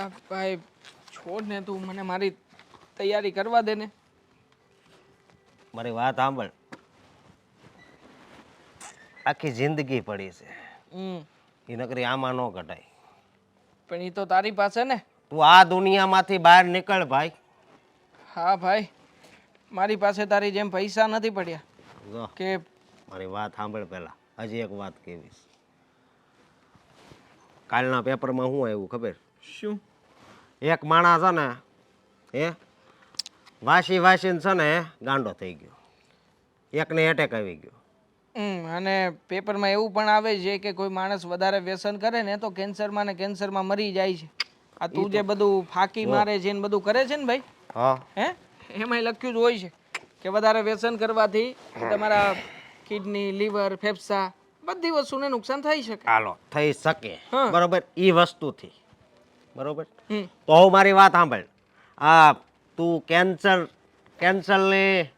અલા ભાઈ છોડ ને, તું મને મારી તૈયારી કરવા દે ને. મારી વાત સાંભળ. આખી જિંદગી પડી છે, એ નકરી આમાં ન કઢાય. પણ એ તો તારી પાસે ને. તું આ દુનિયામાંથી બહાર નીકળ ભાઈ. હા ભાઈ, મારી પાસે તારી જેમ પૈસા નથી પડ્યા જો કે. મારી વાત સાંભળ પહેલા. હજી એક વાત કહેવીશ. કાલના પેપરમાં શું આવ્યું ખબર? શું? એક માણસ છે ને હે વાસીને છે ને ગાંડો થઈ ગયો. એકને એટેક આવી ગયો. અને પેપરમાં એવું પણ આવે છે કે કોઈ માણસ વધારે વ્યસન કરે ને તો કેન્સરમાં ને કેન્સરમાં મરી જાય છે. આ તું જે બધું ફાંકી મારે છે ને બધું કરે છે ને ભાઈ, હા, હે એમાંય લખ્યું જ હોય છે કે વધારે વ્યસન કરવાથી તમારા કિડની, લીવર, ફેફસા બધી વસ્તુને નુકસાન થઈ શકે. હાલો થઈ શકે. હા. બરોબર, એ વસ્તુથી બરોબર. હમ. તો હું મારી વાત સાંભળ. આ તું કેન્સરની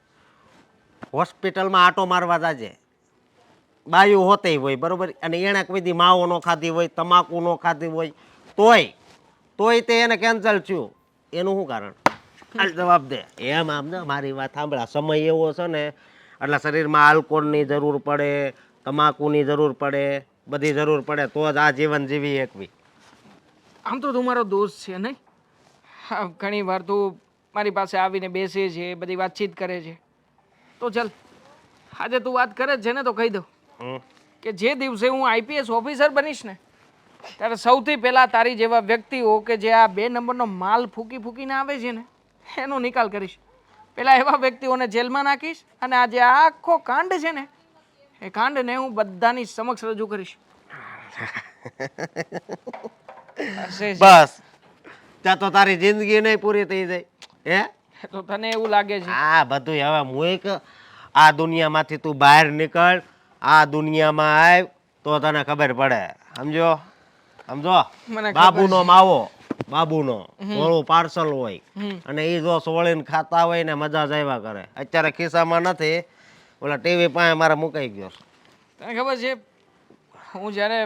હોસ્પિટલમાં આટો મારવા જાજે. બાયું હોતે હોય બરોબર, અને એણે કોઈ દી માવો ન ખાધી હોય, તમાકુ ન ખાધી હોય, તોય તે એને કેન્સર થયું. એનું શું કારણ? આ જવાબ દે. એમ આમ ને મારી વાત સાંભળ. સમય એવો છે ને એટલે શરીરમાં આલ્કોહોલની જરૂર પડે, તમાકુની જરૂર પડે, બધી જરૂર પડે તો જ આ જીવન જીવી શકવી. આમ તો તું મારો દોસ્ત છે નહીં? હા, ઘણી વાર તું મારી પાસે આવીને બેસે છે, બધી વાતચીત કરે છે. તો ચાલ આજે તું વાત કરે જ છે ને તો કહી દઉં કે જે દિવસે હું આઈપીએસ ઓફિસર બનીશ ને ત્યારે સૌથી પહેલા તારી જેવા વ્યક્તિઓ કે જે આ 2 નંબરનો માલ ફૂકીને આવે છે ને એનો નિકાલ કરીશ. પેલા એવા વ્યક્તિઓને જેલમાં નાખીશ અને આ જે આખો કાંડ છે ને એ કાંડને હું બધાની સમક્ષ રજૂ કરીશ. બસ ત્યાં તો તારી જિંદગી નહીં પૂરી થઈ જાય. હે તો તને એવું લાગે છે? આ બધું હવે મુઈક. આ દુનિયામાંથી તું બહાર નીકળ, આ દુનિયામાં આવ તો તને ખબર પડે. સમજો? બાબુનો માવો, બાબુનો થોડું પાર્સલ હોય અને એ જો સોળીને ખાતા હોય ને મજા જ આવ્યા કરે. અત્યારે ખિસ્સામાં નથી, ઓલા ટીવી પાસે મારે મુકાઈ ગયો. તને ખબર છે હું જ્યારે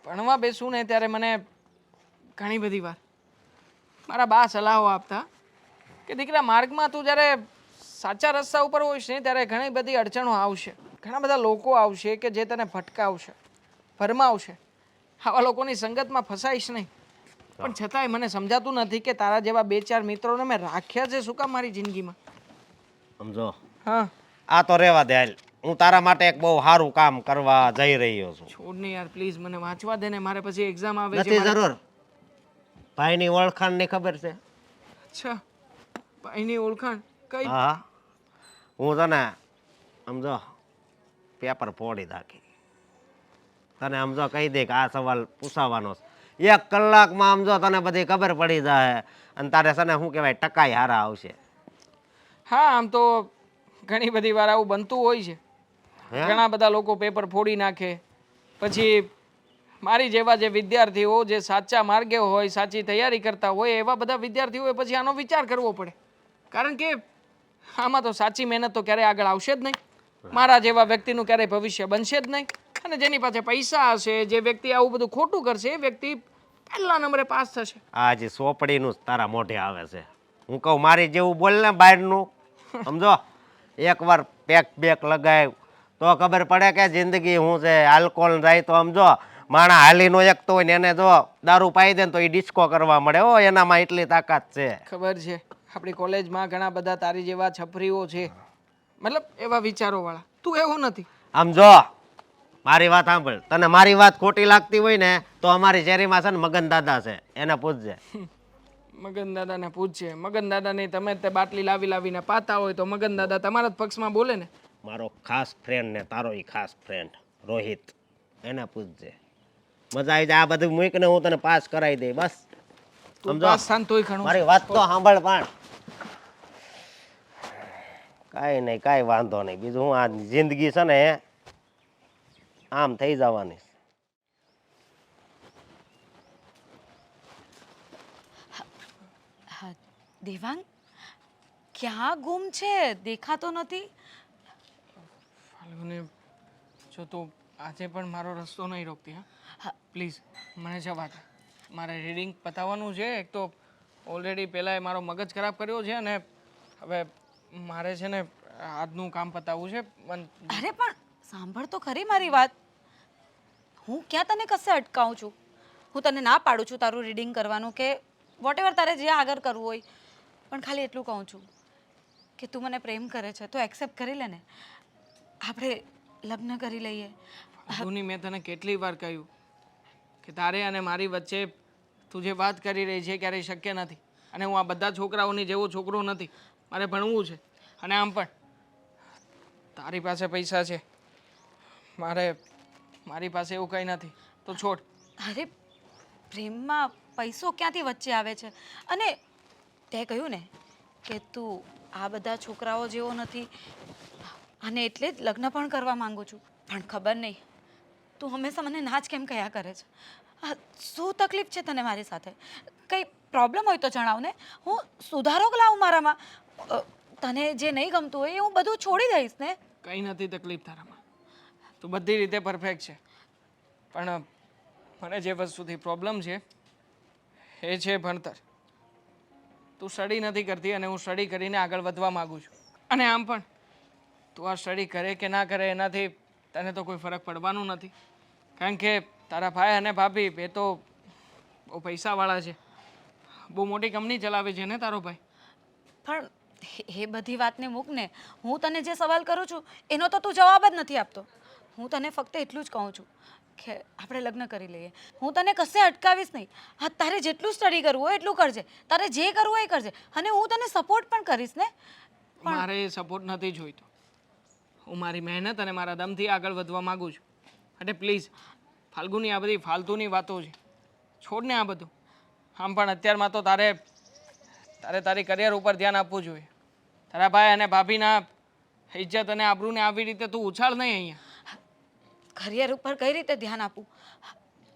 ભણવા બેસું ને ત્યારે મને ઘણી બધી વાર મારા બા સલાહો આપતા કે દીકરા માર્ગમાં તું જ્યારે સાચા રસ્તા ઉપર હોઈશ ને ત્યારે ઘણી બધી અડચણો આવશે, ઘણા બધા લોકો આવશે કે જે તને ભટકાવશે, ભરમાવશે. આવા લોકોની સંગતમાં ફસાઈશ નહીં. પણ છતાંય મને સમજાતું નથી કે તારા જેવા 2-4 મિત્રોને મેં રાખ્યા છે શું કામ મારી જિંદગીમાં. સમજો? હા, આ તો રેવા દે. હાલ, હું તારા માટે એક બહુ સારું કામ કરવા જઈ રહ્યો છું. છોડ ને યાર પ્લીઝ, મને વાંચવા દે ને, મારે પછી એક્ઝામ આવે છે. નથી જરૂર. ભાઈની ઓળખાણની ખબર છે? અચ્છા, ભાઈની ઓળખાણ કઈ? હા, હું તને સમજો પેપર ફોડી નાખી. તને સમજો કહી દે કે આ સવાલ પૂછાવાનો છે. 1 કલાકમાં સમજો તને બધી ખબર પડી જાય અને તારે છે ને શું કહેવાય ટકાઈ હારા આવશે. હા, આમ તો ઘણી બધી વાર આવું બનતું હોય છે. ઘણા બધા લોકો પેપર ફોડી નાખે. પછી મારી જેવા જે વિદ્યાર્થીઓ જે સાચા માર્ગે હોય, સાચી તૈયારી કરતા હોય એવા બધા વિદ્યાર્થીઓએ પછી આનો વિચાર કરવો પડે. કારણ કે આમાં તો સાચી મહેનત તો ક્યારેય આગળ આવશે જ નહીં. મારા જેવા વ્યક્તિનું ક્યારેય ભવિષ્ય બનશે જ નહીં. અને જેની પાસે પૈસા હશે, જે વ્યક્તિ આવું બધું ખોટું કરશે એ વ્યક્તિ પહેલા નંબરે પાસ થશે. આ જે સોપડીનું જ તારા મોઢે આવે છે. હું કહું મારી જેવું બોલ ને બહારનું. સમજો? એકવાર પેક લગાવ તો ખબર પડે કે જિંદગી શું છે. આલ્કોહોલ જાય તો સમજો માણા હાલીનો એકતો હોય ને એને જો દારૂ પાઈ દે ને તો એ ડિસ્કો કરવા મળે. હો, એનામાં એટલી તાકાત છે. ખબર છે, આપણી કોલેજમાં ઘણા બધા તારી જેવા છપરીઓ છે, મતલબ એવા વિચારો વાળા. તું એવો નથી. આમ જો મારી વાત સાંભળ. તને મારી વાત ખોટી લાગતી હોય ને તો અમારી શેરીમાં છે ને મગન દાદા છે, એને પૂછજે. મગન દાદાને પૂછજે. મગન દાદાની તમે તે બાટલી લાવીને પાતા હોય તો મગન દાદા તમારા જ પક્ષમાં બોલે ને. મારો ખાસ ફ્રેન્ડ ને તારો ખાસ ફ્રેન્ડ રોહિત, એને પૂછજે. મજા આવી જાય. આ બધું મૂકીને હું તને પાસ કરાવી દઈ. બસ સમજો? મારી વાત તો સાંભળ. પણ કાંઈ નહીં, કાંઈ વાંધો નહીં. બીજું હું આ જિંદગી છે ને આમ થઈ જવાની. દેવાંગ ક્યાં ગુમ છે? દેખાતો નથી. ફાલ્ગુની, જો તું આજે પણ મારો રસ્તો નહીં રોકતી, હા પ્લીઝ મને જવા દે. મારે રીડિંગ પતાવવાનું છે. એક તો ઓલરેડી પહેલાં મારો મગજ ખરાબ કર્યો છે અને હવે મારે છે ને આજનું કામ પતાવવું છે. અરે પણ સાંભળ તો ખરી મારી વાત. હું ક્યાં તને કશે અટકાવું છું? હું તને ના પાડું છું તારું રીડિંગ કરવાનું કે વોટ એવર તારે જે આગળ કરવું હોય. પણ ખાલી એટલું કહું છું કે તું મને પ્રેમ કરે છે તો એક્સેપ્ટ કરી લે ને. આપણે લગ્ન કરી લઈએ. ફાલ્ગુની, મેં તને કેટલી વાર કહ્યું કે તારે અને મારી વચ્ચે તું જે વાત કરી રહી છે ક્યારેય શક્ય નથી. અને હું આ બધા છોકરાઓની જેવો છોકરો નથી. મારે ભણવું છે. અને આમ પણ તારી પાસે પૈસા છે, મારી પાસે એવું કંઈ નથી. તો છોડ. અરે પ્રેમમાં પૈસો ક્યાંથી વચ્ચે આવે છે? અને તે કહ્યું ને કે તું આ બધા છોકરાઓ જેવો નથી અને એટલે જ લગ્ન પણ કરવા માંગુ છું. પણ ખબર નહીં તું હંમેશા મને ના જ કેમ કહ્યા કરે છે. શું તકલીફ છે તને મારી સાથે? કંઈ પ્રોબ્લેમ હોય તો જણાવ ને. હું સુધારો લાવું મારામાં. તને જે નહીં ગમતું હોય એ હું બધું છોડી દઈશ ને. કંઈ નથી તકલીફ તારામાં. તું બધી રીતે પરફેક્ટ છે. પણ મને જે વસ્તુથી પ્રોબ્લેમ છે એ છે ભણતર. તું સ્ટડી નથી કરતી અને હું સ્ટડી કરીને આગળ વધવા માગું છું. અને આમ પણ તું આ સ્ટડી કરે કે ના કરે એનાથી તને તો કોઈ ફરક પડવાનું નથી. કારણ કે તારા ભાઈ અને ભાભી એ તો બહુ પૈસાવાળા છે. બહુ મોટી કંપની ચલાવે છે ને તારો ભાઈ. પણ એ બધી વાતને મૂક ને. હું તને જે સવાલ કરું છું એનો તો તું જવાબ જ નથી આપતો. હું તને ફક્ત એટલું જ કહું છું કે આપણે લગ્ન કરી લઈએ. હું તને કશે અટકાવીશ નહીં. હા, તારે જેટલું સ્ટડી કરવું હોય એટલું કરજે. તારે જે કરવું હોય એ કરજે. અને હું તને સપોર્ટ પણ કરીશ ને. મારે સપોર્ટ નથી જોઈતો. હું મારી મહેનત અને મારા દમથી આગળ વધવા માગું છું. એટલે પ્લીઝ ફાલ્ગુની, આ બધી ફાલતુની વાતો છે, છોડ ને આ બધું. આમ પણ અત્યારમાં તો તારે તારી કરિયર ઉપર ધ્યાન આપવું જોઈએ. તારા ભાઈ અને ભાભીના ઇજ્જત અને આબરૂને આવી રીતે તું ઉછાળ નહીં અહીંયા. કરિયર ઉપર કઈ રીતે ધ્યાન આપું?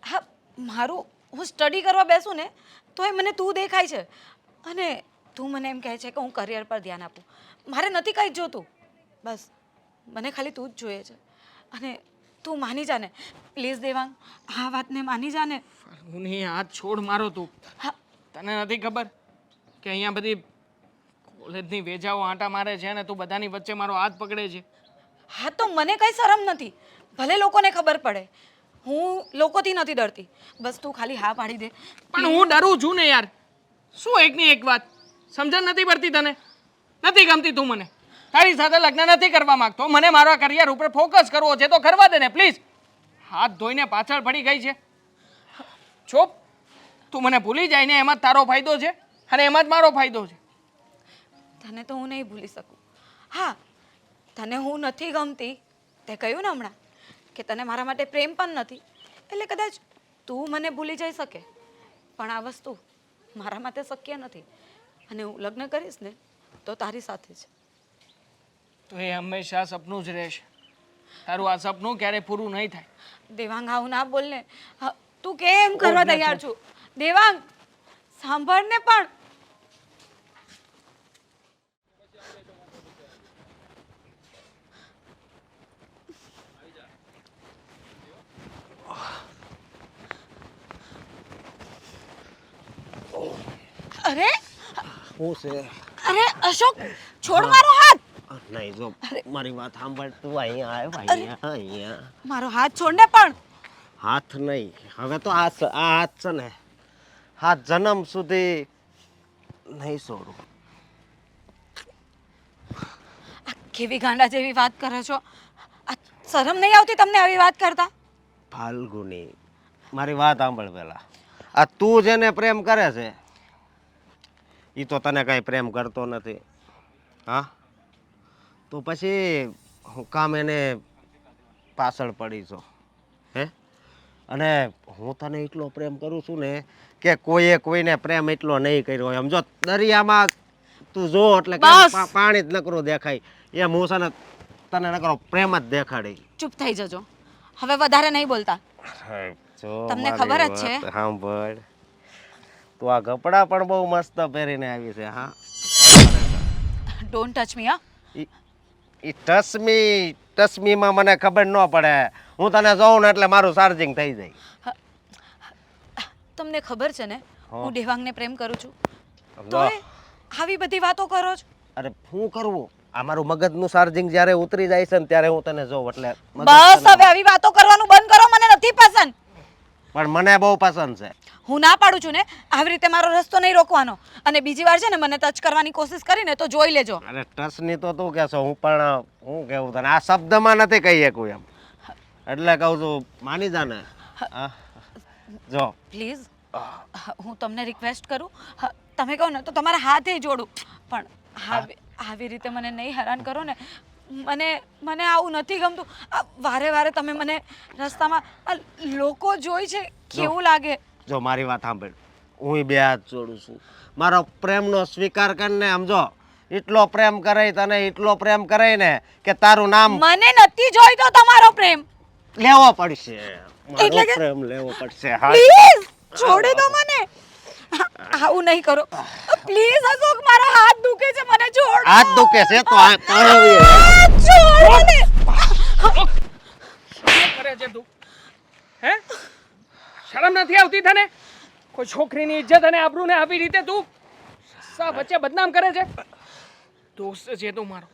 હા, મારું હું સ્ટડી કરવા બેસું ને તો એ મને તું દેખાય છે અને તું મને એમ કહે છે કે હું કરિયર પર ધ્યાન આપું. મારે નથી કંઈ જ જોતું. બસ મને ખાલી તું જ જોઈએ છે. અને તું માની જા ને પ્લીઝ દેવાંગ. આ વાતને માની જા ને. ફાલ્ગુની, હાથ છોડ મારો તું. હા, તને નથી ખબર કે અહીંયા બધી કોલેજની વેજાઓ આંટા મારે છે અને તું બધાની વચ્ચે મારો હાથ પકડે છે. હા તો મને કંઈ શરમ નથી. ભલે લોકોને ખબર પડે. હું લોકોથી નથી ડરતી. બસ તું ખાલી હા પાડી દે. પણ હું ડરું છું ને યાર. શું એકની એક વાત સમજણ નથી પડતી તને? નથી ગમતી તું મને. તારી સાથે લગ્ન નથી કરવા માંગતો. મને મારા કરિયર ઉપર ફોકસ કરવો છે તો કરવા દે ને પ્લીઝ. હાથ ધોઈને પાછળ પડી ગઈ છે. ચોપ. તું મને ભૂલી જાય ને એમાં જ તારો ફાયદો છે અને એમાં જ મારો ફાયદો છે. તને તો હું નહીં ભૂલી શકું. હા, તને હું નથી ગમતી તે કહ્યું ને હમણાં કે તને મારા માટે પ્રેમ પણ નથી. એટલે કદાચ તું મને ભૂલી જઈ શકે. પણ આ વસ્તુ મારા માટે શક્ય નથી. અને હું લગ્ન કરીશ ને તો તારી સાથે જ. તો એ હંમેશા સપનું જ રહેશે. તારું આ સપનું ક્યારેય પૂરું નહીં થાય. દેવાંગ, આવું ના બોલ ને. હા, તું કેમ કરવા તૈયાર છું? દેવાંગ સાંભળ ને. પણ અરે શું છે? અરે અશોક, છોડ મારો હાથ. નહીં, જો મારી વાત સાંભળ. તું અહીંયા આવ. અહીંયા મારો હાથ છોડ ને. પણ હાથ નહીં. હવે તો આ હાથ છે ને હાથ જન્મ સુધી નહીં છોડું. આ કેવી ગાંડા જેવી વાત કરે છો? આ શરમ નહીં આવતી તમને આવી વાત કરતા? ફાલ્ગુની, મારી વાત સાંભળ પહેલા. આ તું જેને પ્રેમ કરે છે એ તો તને કાંઈ પ્રેમ કરતો નથી. હા, તો પછી હું કામ એને પાછળ પડી છો? હે? અને હું તને એટલો પ્રેમ કરું છું ને કે કોઈએ કોઈને પ્રેમ એટલો નહીં કર્યો હોય. સમજો દરિયામાં તું જો એટલે પાણી જ નકરું દેખાય. એમ હું છે ને તને નકરો પ્રેમ જ દેખાડી. ચૂપ થઈ જજો. હવે વધારે નહીં બોલતા. તમને ખબર જ છે. સાંભળ, તું આ કપડાં પણ બહુ મસ્ત પહેરીને આવી છે. હા, ડોન્ટ ટચ મી. હા, ઈ ટસમીમાં મને ખબર ન પડે. હું તને જોઉં ને એટલે મારું ચાર્જિંગ થઈ જાય. તમને ખબર છે ને હા. હું દેવાંગને પ્રેમ કરું છું સમજો. તોય આવી બધી વાતો કરો છો. અરે શું કરવું આ મારું મગજનું ચાર્જિંગ જ્યારે ઉતરી જાય છે ને ત્યારે હું તને જોઉં એટલે મગજ બસ તને- હવે આવી વાતો કરવાનું બંધ કરો, મને નથી પસંદ. પણ મને બહુ પસંદ છે. હું ના પાડું છું ને આવી રીતે મારો રસ્તો નહીં રોકવાનો. અને બીજી વાર છે ને મને ટચ કરવાની કોશિશ કરીને તો જોઈ લેજો. અરે ટચની તો તું કહેશો, હું પણ હું કેવું તને આ શબ્દમાં નથી કહી શકું એમ, એટલે કહું છું માની જા ને. હા. જો પ્લીઝ હું તમને રિક્વેસ્ટ કરું, તમે કહો ને તો તમારા હાથે જોડું, પણ આવી રીતે મને નહીં હેરાન કરો ને. મને આવું નથી ગમતું. વારે વારે તમે મને રસ્તામાં લોકો જોઈ છે કેવું લાગે. જો મારી વાત સાંભળ, હું બે હાથ જોડું છું. મારો પ્રેમનો સ્વીકાર કરીને સમજો. એટલો પ્રેમ કરે તને, એટલો પ્રેમ કરે ને કે તારું નામ મને નથી જોઈતો તમારો પ્રેમ. લેવો પડશે. એટલે મારો કે- પ્રેમ લેવો પડશે. હા. પ્લીઝ છોડી દો મને. આવું નહીં કરો પ્લીઝ. અશોક મારા હાથ દુખે છે, મને છોડો. હાથ દુખે છે તો આ છોડો ને. શું કરે છે તું? હે, શરમ નથી આવતી તને? કોઈ છોકરીની ઇજ્જત અને આબરૂને આવી રીતે તું સા વચ્ચે બદનામ કરે છે? દોસ્ત છે તું મારો,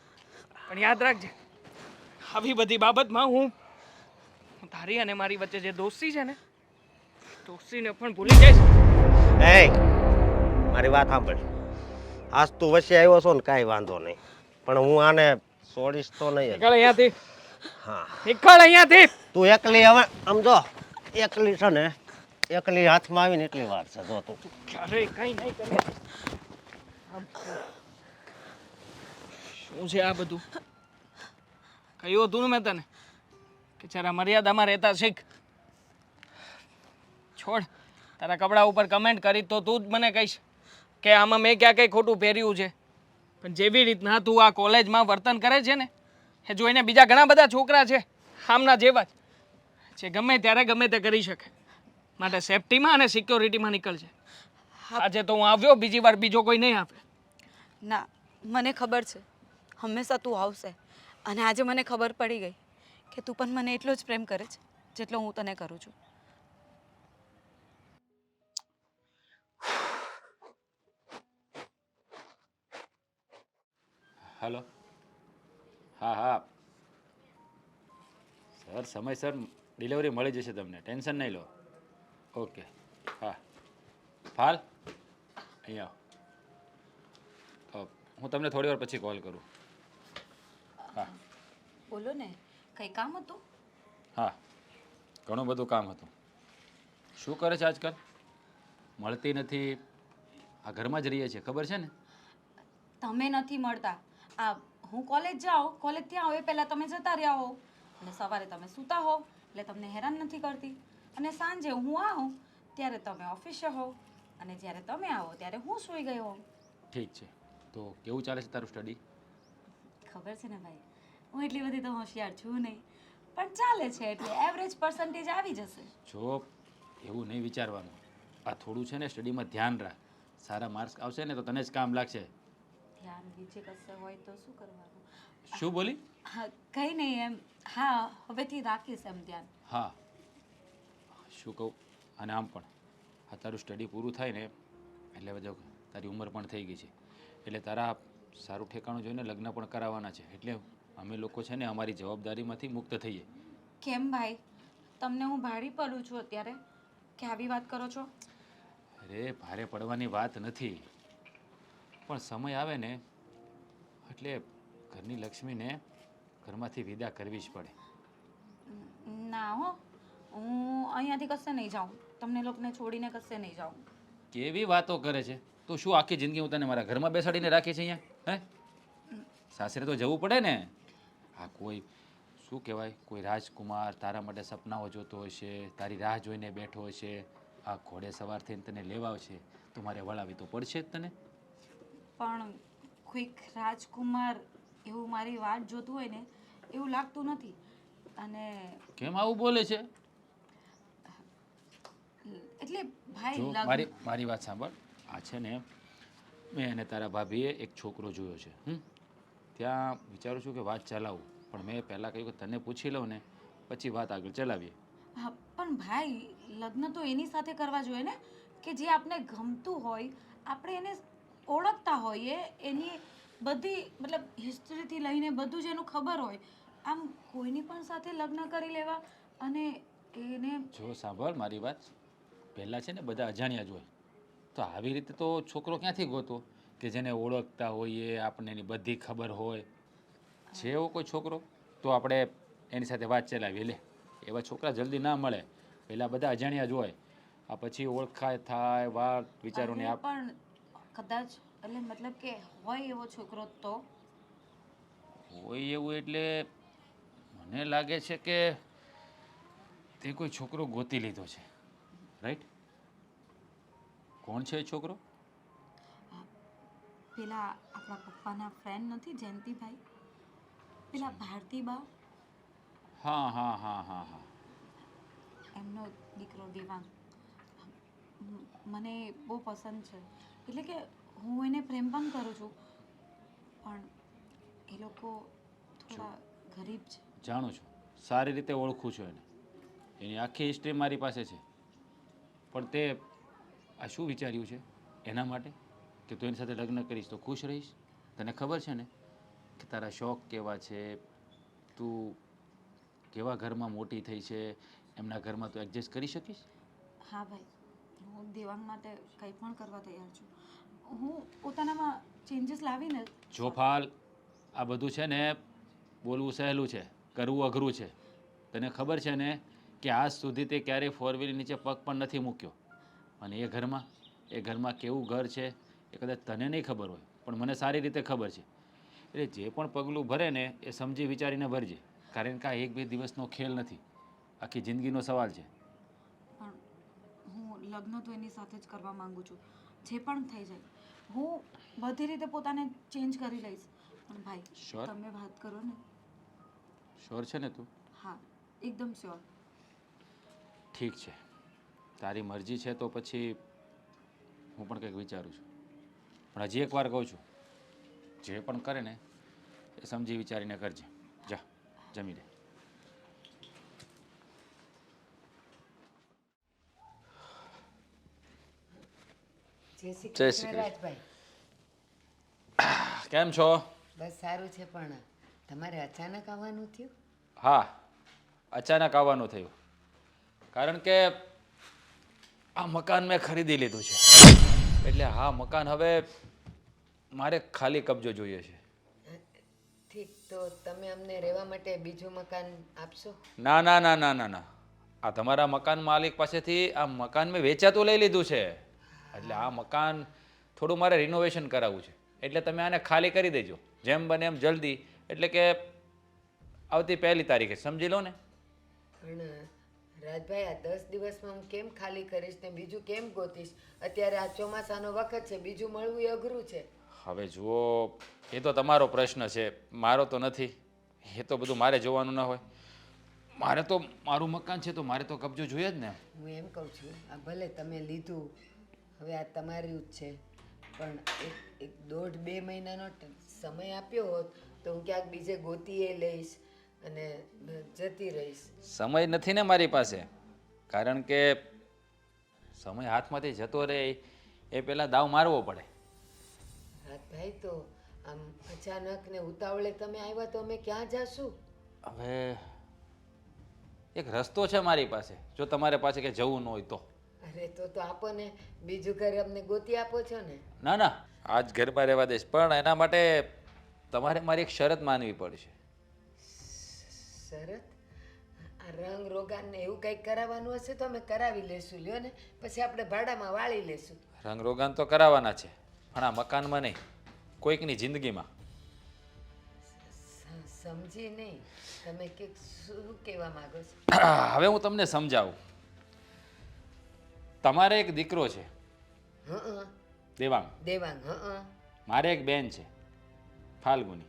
પણ યાદ રાખજે આવી બધી બાબતમાં હું તારી અને મારી વચ્ચે જે દોસ્તી છે ને, દોસ્તીને પણ ભૂલી જઈશ. એ મારી વાત સાંભળ, આજ તું વચ્ચે આવ્યો છો ને કાંઈ વાંધો નહીં, પણ હું આને છોડીશ તો નહીં જ. નીકળ અહીંયાથી, હા, નીકળ અહીંયાથી. તું એકલી હવે સમજો, એકલી છે ને, એકલી હાથમાં આવીને એટલી વાર છે. જો તું અરે કઈ નહીં કરે. શું છે આ બધું? કહ્યું હતું ને મેં તને કે જરા મર્યાદામાં રહેતા શીખ. છોડ, તારા કપડા ઉપર કમેન્ટ કરી તો તું જ મને કહીશ કે આમાં મેં ક્યાં કંઈ ખોટું પહેર્યું છે. પણ જેવી રીતના તું આ કોલેજમાં વર્તન કરે છે ને, એ જોઈને બીજા ઘણા બધા છોકરા છે આમના જેવા જ, જે ગમે ત્યારે ગમે તે કરી શકે. માટે સેફટીમાં અને સિક્યોરિટીમાં નીકળજે. આજે તો હું આવ્યો, બીજી વાર બીજો કોઈ નહીં આવે. ના, મને ખબર છે હંમેશા તું આવશે. અને આજે મને ખબર પડી ગઈ કે તું પણ મને એટલો જ પ્રેમ કરે છે જેટલો હું તને કરું છું. હલો. હા હા સર, સમયસર ડિલિવરી મળી જશે તમને, ટેન્શન નહીં લો. ઓકે. હા ફાલ અહીંયા આવો. હું તમને થોડી વાર પછી કોલ કરું. હા બોલો ને, કંઈ કામ હતું? હા, ઘણું બધું કામ હતું. શું કરે છે આજકાલ? મળતી નથી. આ ઘરમાં જ રહીએ છીએ, ખબર છે ને? તમે નથી મળતા. હું કોલેજ જાઉં, કોલેજથી આવું એ પહેલાં તમે જતા રહ્યા હો, અને સવારે તમે સૂતા હો એટલે તમને હેરાન નથી કરતી. અને સાંજે હું આવું ત્યારે તમે ઓફિસે હો, અને જ્યારે તમે આવો ત્યારે હું સૂઈ ગઈ હોઉં. ઠીક છે. તો કેવું ચાલે છે તારું સ્ટડી? ખબર છે ને ભાઈ, હું એટલી બધી તો હોશિયાર છું નહીં, પણ ચાલે છે, એટલે એવરેજ પર્સન્ટેજ આવી જશે. જો એવું નહીં વિચારવાનું. આ થોડું છે ને સ્ટડીમાં ધ્યાન રાખ. સારા માર્ક્સ આવશે ને તો તને જ કામ લાગશે. ધ્યાન બીજે કશે હોય તો શું કરવાનું? શું બોલી? હા, કંઈ નહીં એમ. હા, હવેથી રાખીશ એમ ધ્યાન. હા, શું કહું, અને આમ પણ આ તારું સ્ટડી પૂરું થાય ને એટલે બધું, તારી ઉંમર પણ થઈ ગઈ છે, એટલે તારા સારું ઠેકાણું જોઈને લગ્ન પણ કરાવવાના છે. એટલે અમે લોકો છે ને અમારી જવાબદારીમાંથી મુક્ત થઈએ. કેમ ભાઈ, તમને હું ભારી પડું છું અત્યારે કે આવી વાત કરો છો? અરે ભારે પડવાની વાત નથી, પણ સમય આવે ને એટલે ઘરની લક્ષ્મીને ઘરમાંથી વિદા કરવી જ પડે. ના હો, હું અહીંયાથી કશે નહીં જાઉં, તમને લોકોને છોડીને કશે નહીં જાઉં. કેવી વાતો કરે છે તો? શું આખી જિંદગી હું તને મારા ઘરમાં બેસાડીને રાખી છે અહીંયા? હે, સાસરે તો જવું પડે ને. આ કોઈ શું કહેવાય, કોઈ રાજકુમાર તારા માટે સપનાઓ જોતો હશે, તારી રાહ જોઈને બેઠો હશે, આ ઘોડે સવાર થઈને તને લેવા આવશે, તો મારે વળાવી તો પડશે જ તને. પણ કોઈક રાજકુમાર એવું મારી વાટ જોતું હોય ને એવું લાગતું નથી. અને કેમ આવું બોલે છે? એટલે ભાઈ જો મારી વાત સાંભળ. આ છે ને મેં અને તારા ભાભીએ એક છોકરો જોયો છે. ત્યાં વિચારું છું કે વાત ચલાવું, પણ મેં પહેલાં કહ્યું કે તને પૂછી લઉં ને પછી વાત આગળ ચલાવીએ. હા, પણ ભાઈ લગ્ન તો એની સાથે કરવા જોઈએ ને કે જે આપણે ગમતું હોય, આપણે એને ઓળખતા હોઈએ, એની બધી મતલબ હિસ્ટ્રીથી લઈને બધું જ એનું ખબર હોય. આમ કોઈની પણ સાથે લગ્ન કરી લેવા અને એને જો સાંભળ મારી વાત, પહેલાં છે ને બધા અજાણ્યા જ હોય, તો આવી રીતે તો છોકરો ક્યાંથી ગોતો કે જેને ઓળખતા હોઈએ, આપણને એની બધી ખબર હોય. છે એવો કોઈ છોકરો તો આપણે એની સાથે વાત ચલાવીએ. લે, એવા છોકરા જલ્દી ના મળે. પહેલાં બધા અજાણ્યા જ હોય, આ પછી ઓળખાય થાય વાત વિચારોને અરે પણ કદાચ એટલે મતલબ કે હોય એવો છોકરો તો હોય એવું એટલે મને લાગે છે કે તે કોઈ છોકરો ગોતી લીધો છે, રાઈટ? કોણ છે એ છોકરો? પેલા આપણા પપ્પાના ફ્રેન્ડ નથી જયંતિભાઈ, પેલા ભારતીબા, હા હા હા હા હા એમનો દીકરો દેવાંગ. મને બહુ પસંદ છે, એટલે કે હું એને પ્રેમ પણ કરું છું, પણ એ લોકો થોડા ગરીબ છે. જાણું છું, સારી રીતે ઓળખું છું એને. એની આખી હિસ્ટ્રી મારી પાસે છે. પણ તે આ શું વિચાર્યું છે એના માટે કે તું એની સાથે લગ્ન કરીશ તો ખુશ રહીશ? તને ખબર છે ને કે તારા શોખ કેવા છે, તું કેવા ઘરમાં મોટી થઈ છે, એમના ઘરમાં તું એડજસ્ટ કરી શકીશ? હા ભાઈ, હું દેવાંગ માટે કંઈ પણ કરવા તૈયાર છું. હું પોતાનામાં ચેન્જીસ લાવીને જોફાલ, આ બધું છે ને બોલવું સહેલું છે, કરવું અઘરું છે. તને ખબર છે ને કે આજ સુધી તે ક્યારેય ફોર વ્હીલર નીચે પગ પણ નથી મૂક્યો. અને એ ઘરમાં કેવું ઘર છે એ કદાચ તને નહીં ખબર હોય, પણ મને સારી રીતે ખબર છે. એટલે જે પણ પગલું ભરે ને એ સમજી વિચારીને ભરજે, કારણ કે આ એક બે દિવસનો ખેલ નથી, આખી જિંદગીનો સવાલ છે. પણ હું લગ્ન તો એની સાથે જ કરવા માંગુ છું. જે પણ થઈ જાય, હું બધી રીતે પોતાને ચેન્જ કરી લઈશ. પણ ભાઈ, શ્યોર? તમે વાત કરો ને. શ્યોર છે ને તું? હા, એકદમ શ્યોર. ઠીક છે, તારી મરજી છે તો પછી હું પણ કંઈક વિચારું છું. પણ હજી એકવાર કહું છું, જે પણ કરે ને એ સમજી વિચારીને કરજે. જા, જમી લે. જય શ્રી જય શ્રી કૃષ્ણ રાજભાઈ. કેમ છો? બસ સારું છે, પણ તમારે અચાનક આવવાનું થયું? હા, અચાનક આવવાનું થયું, કારણ કે આ મકાન મેં ખરીદી લીધું છે. એટલે હા, મકાન હવે મારે ખાલી કબજો જોઈએ છે. ઠીક, તો તમે અમને રહેવા માટે બીજું મકાન આપશો? ના ના ના ના ના ના, આ તમારા મકાન માલિક પાસેથી આ મકાન મેં વેચાતું લઈ લીધું છે. એટલે આ મકાન થોડું મારે રિનોવેશન કરાવવું છે. એટલે તમે આને ખાલી કરી દેજો જેમ બને એમ જલ્દી. એટલે કે આવતી 1લી તારીખે, સમજી લો ને. પણ રાજભાઈ, આ 10 દિવસમાં હું કેમ ખાલી કરીશ ને બીજું કેમ ગોતીશ? અત્યારે આ ચોમાસાનો વખત છે, બીજું મળવું એ અઘરું છે. હવે જુઓ, એ તો તમારો પ્રશ્ન છે, મારો તો નથી. એ તો બધું મારે જોવાનું ના હોય. મારે તો મારું મકાન છે તો મારે તો કબજો જોઈએ જ ને. હું એમ કહું છું, આ ભલે તમે લીધું, હવે આ તમારું જ છે, પણ એક 1.5-2 મહિનાનો સમય આપ્યો હોત તો હું ક્યાંક બીજે ગોતીએ લઈશ અને જતી રહીશ. સમય નથી ને મારી પાસે, કારણ કે સમય હાથમાંથી જતો રહે એ પહેલાં દાવ મારવો પડે. રાજભાઈ, તો આમ અચાનક ને ઉતાવળે તમે આવ્યા તો અમે ક્યાં જાશું? હવે એક રસ્તો છે મારી પાસે, જો તમારે પાસે કે જવું ન હોય તો. અરે તો આપો ને, બીજું ઘર અમને ગોતી આપો છો ને. ના ના, આજ ઘરમાં રહેવા દઈશ, પણ એના માટે તમારે મારી એક શરત માનવી પડશે. શરત? આ રંગ રોગાન ને એવું કંઈક કરાવવાનું હશે તો અમે કરાવી લેશું, લ્યો ને. પછી આપણે ભાડામાં વાળી લેશું. રંગ રોગાન તો કરાવવાના છે, પણ આ મકાનમાં નહીં, કોઈકની જિંદગીમાં. સમજી નહીં, તમે કે શું કહેવા માંગો છો? હવે હું તમને સમજાવું. તમારે એક દીકરો છે હં, દેવાંગ, દેવાંગ. હં, મારે એક બેન છે ફાલ્ગુની.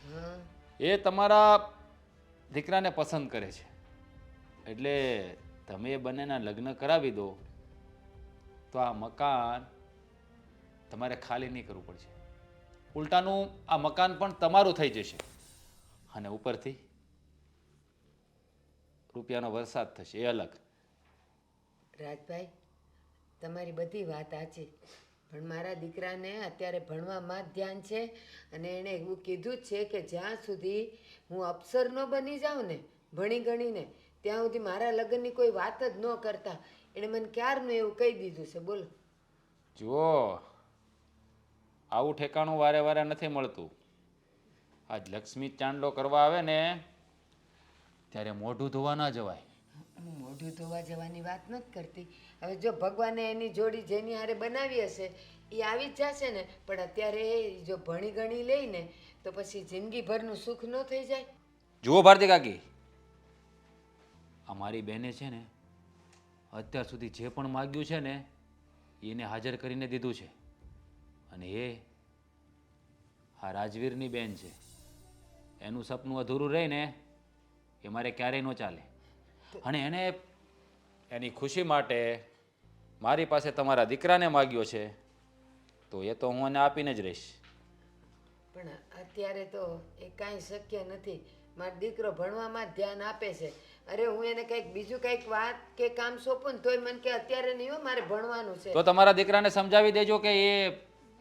હં. એ તમારા દીકરાને પસંદ કરે છે, એટલે તમે એ બંનેના લગ્ન કરાવી દો તો આ મકાન તમારે ખાલી નહીં કરવું પડશે. ઉલટાનું આ મકાન પણ તમારું થઈ જશે, અને ઉપરથી રૂપિયાનો વરસાદ થશે, એ અલગ. રાજભાઈ, તમારી બધી વાત સાચી, પણ મારા દીકરાને અત્યારે ભણવામાં જ ધ્યાન છે અને એણે એવું કીધું જ છે કે જ્યાં સુધી હું અફસર ન બની જાઉં ને ભણી ગણીને ત્યાં સુધી મારા લગ્નની કોઈ વાત જ ન કરતા. એણે મને ક્યારનું એવું કહી દીધું છે. બોલો. જુઓ, આવું ઠેકાણું વારે વારે નથી મળતું. આજ લક્ષ્મી ચાંદલો કરવા આવે ને ત્યારે મોઢું ધોવા ના જવાય. હું મોઢું ધોવા જવાની વાત નથી કરતી. હવે જો ભગવાને એની જોડી જેની હારે બનાવી હશે એ આવી જ જશે ને, પણ અત્યારે એ જો ભણી ગણી લઈને તો પછી જિંદગીભરનું સુખ ન થઈ જાય. જુઓ ભારતી કાકી, અમારી બેને છે ને અત્યાર સુધી જે પણ માગ્યું છે ને એને હાજર કરીને દીધું છે. અને એ આ રાજવીરની બેન છે. એનું સપનું અધૂરું રહે ને એ મારે ક્યારેય ન ચાલે. અને એને એની ખુશી માટે મારી પાસે તમારા દીકરાને માગ્યો છે તો એ તો હું એને આપીને જ રહીશ. પણ અત્યારે તો એ કાંઈ શક્ય નથી. મારો દીકરો ભણવામાં જ ધ્યાન આપે છે. અરે હું એને કંઈક બીજું કંઈક વાત કે કામ સોંપું ને તોય મને કે અત્યારે નહીં હો, મારે ભણવાનું છે. તો તમારા દીકરાને સમજાવી દેજો કે એ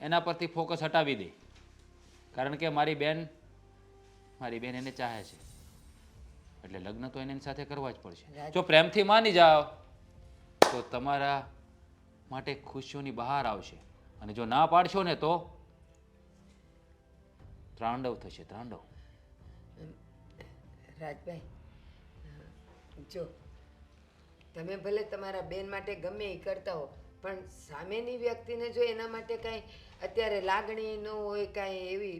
એના પરથી ફોકસ હટાવી દે. કારણ કે મારી બેન એને ચાહે છે એટલે લગ્ન તો એની સાથે કરવા જ પડશે. જો પ્રેમથી માની જાઓ તો તમારા માટે ખુશીઓની બહાર આવશે અને જો ના પાડશો ને તો ત્રાંડવ થશે, ત્રાંડવ. રાજભાઈ, જો તમે ભલે તમારા બેન માટે ગમે એ કરતા હો, પણ સામેની વ્યક્તિને જો એના માટે કાંઈ અત્યારે લાગણી ન હોય, કાંઈ એવી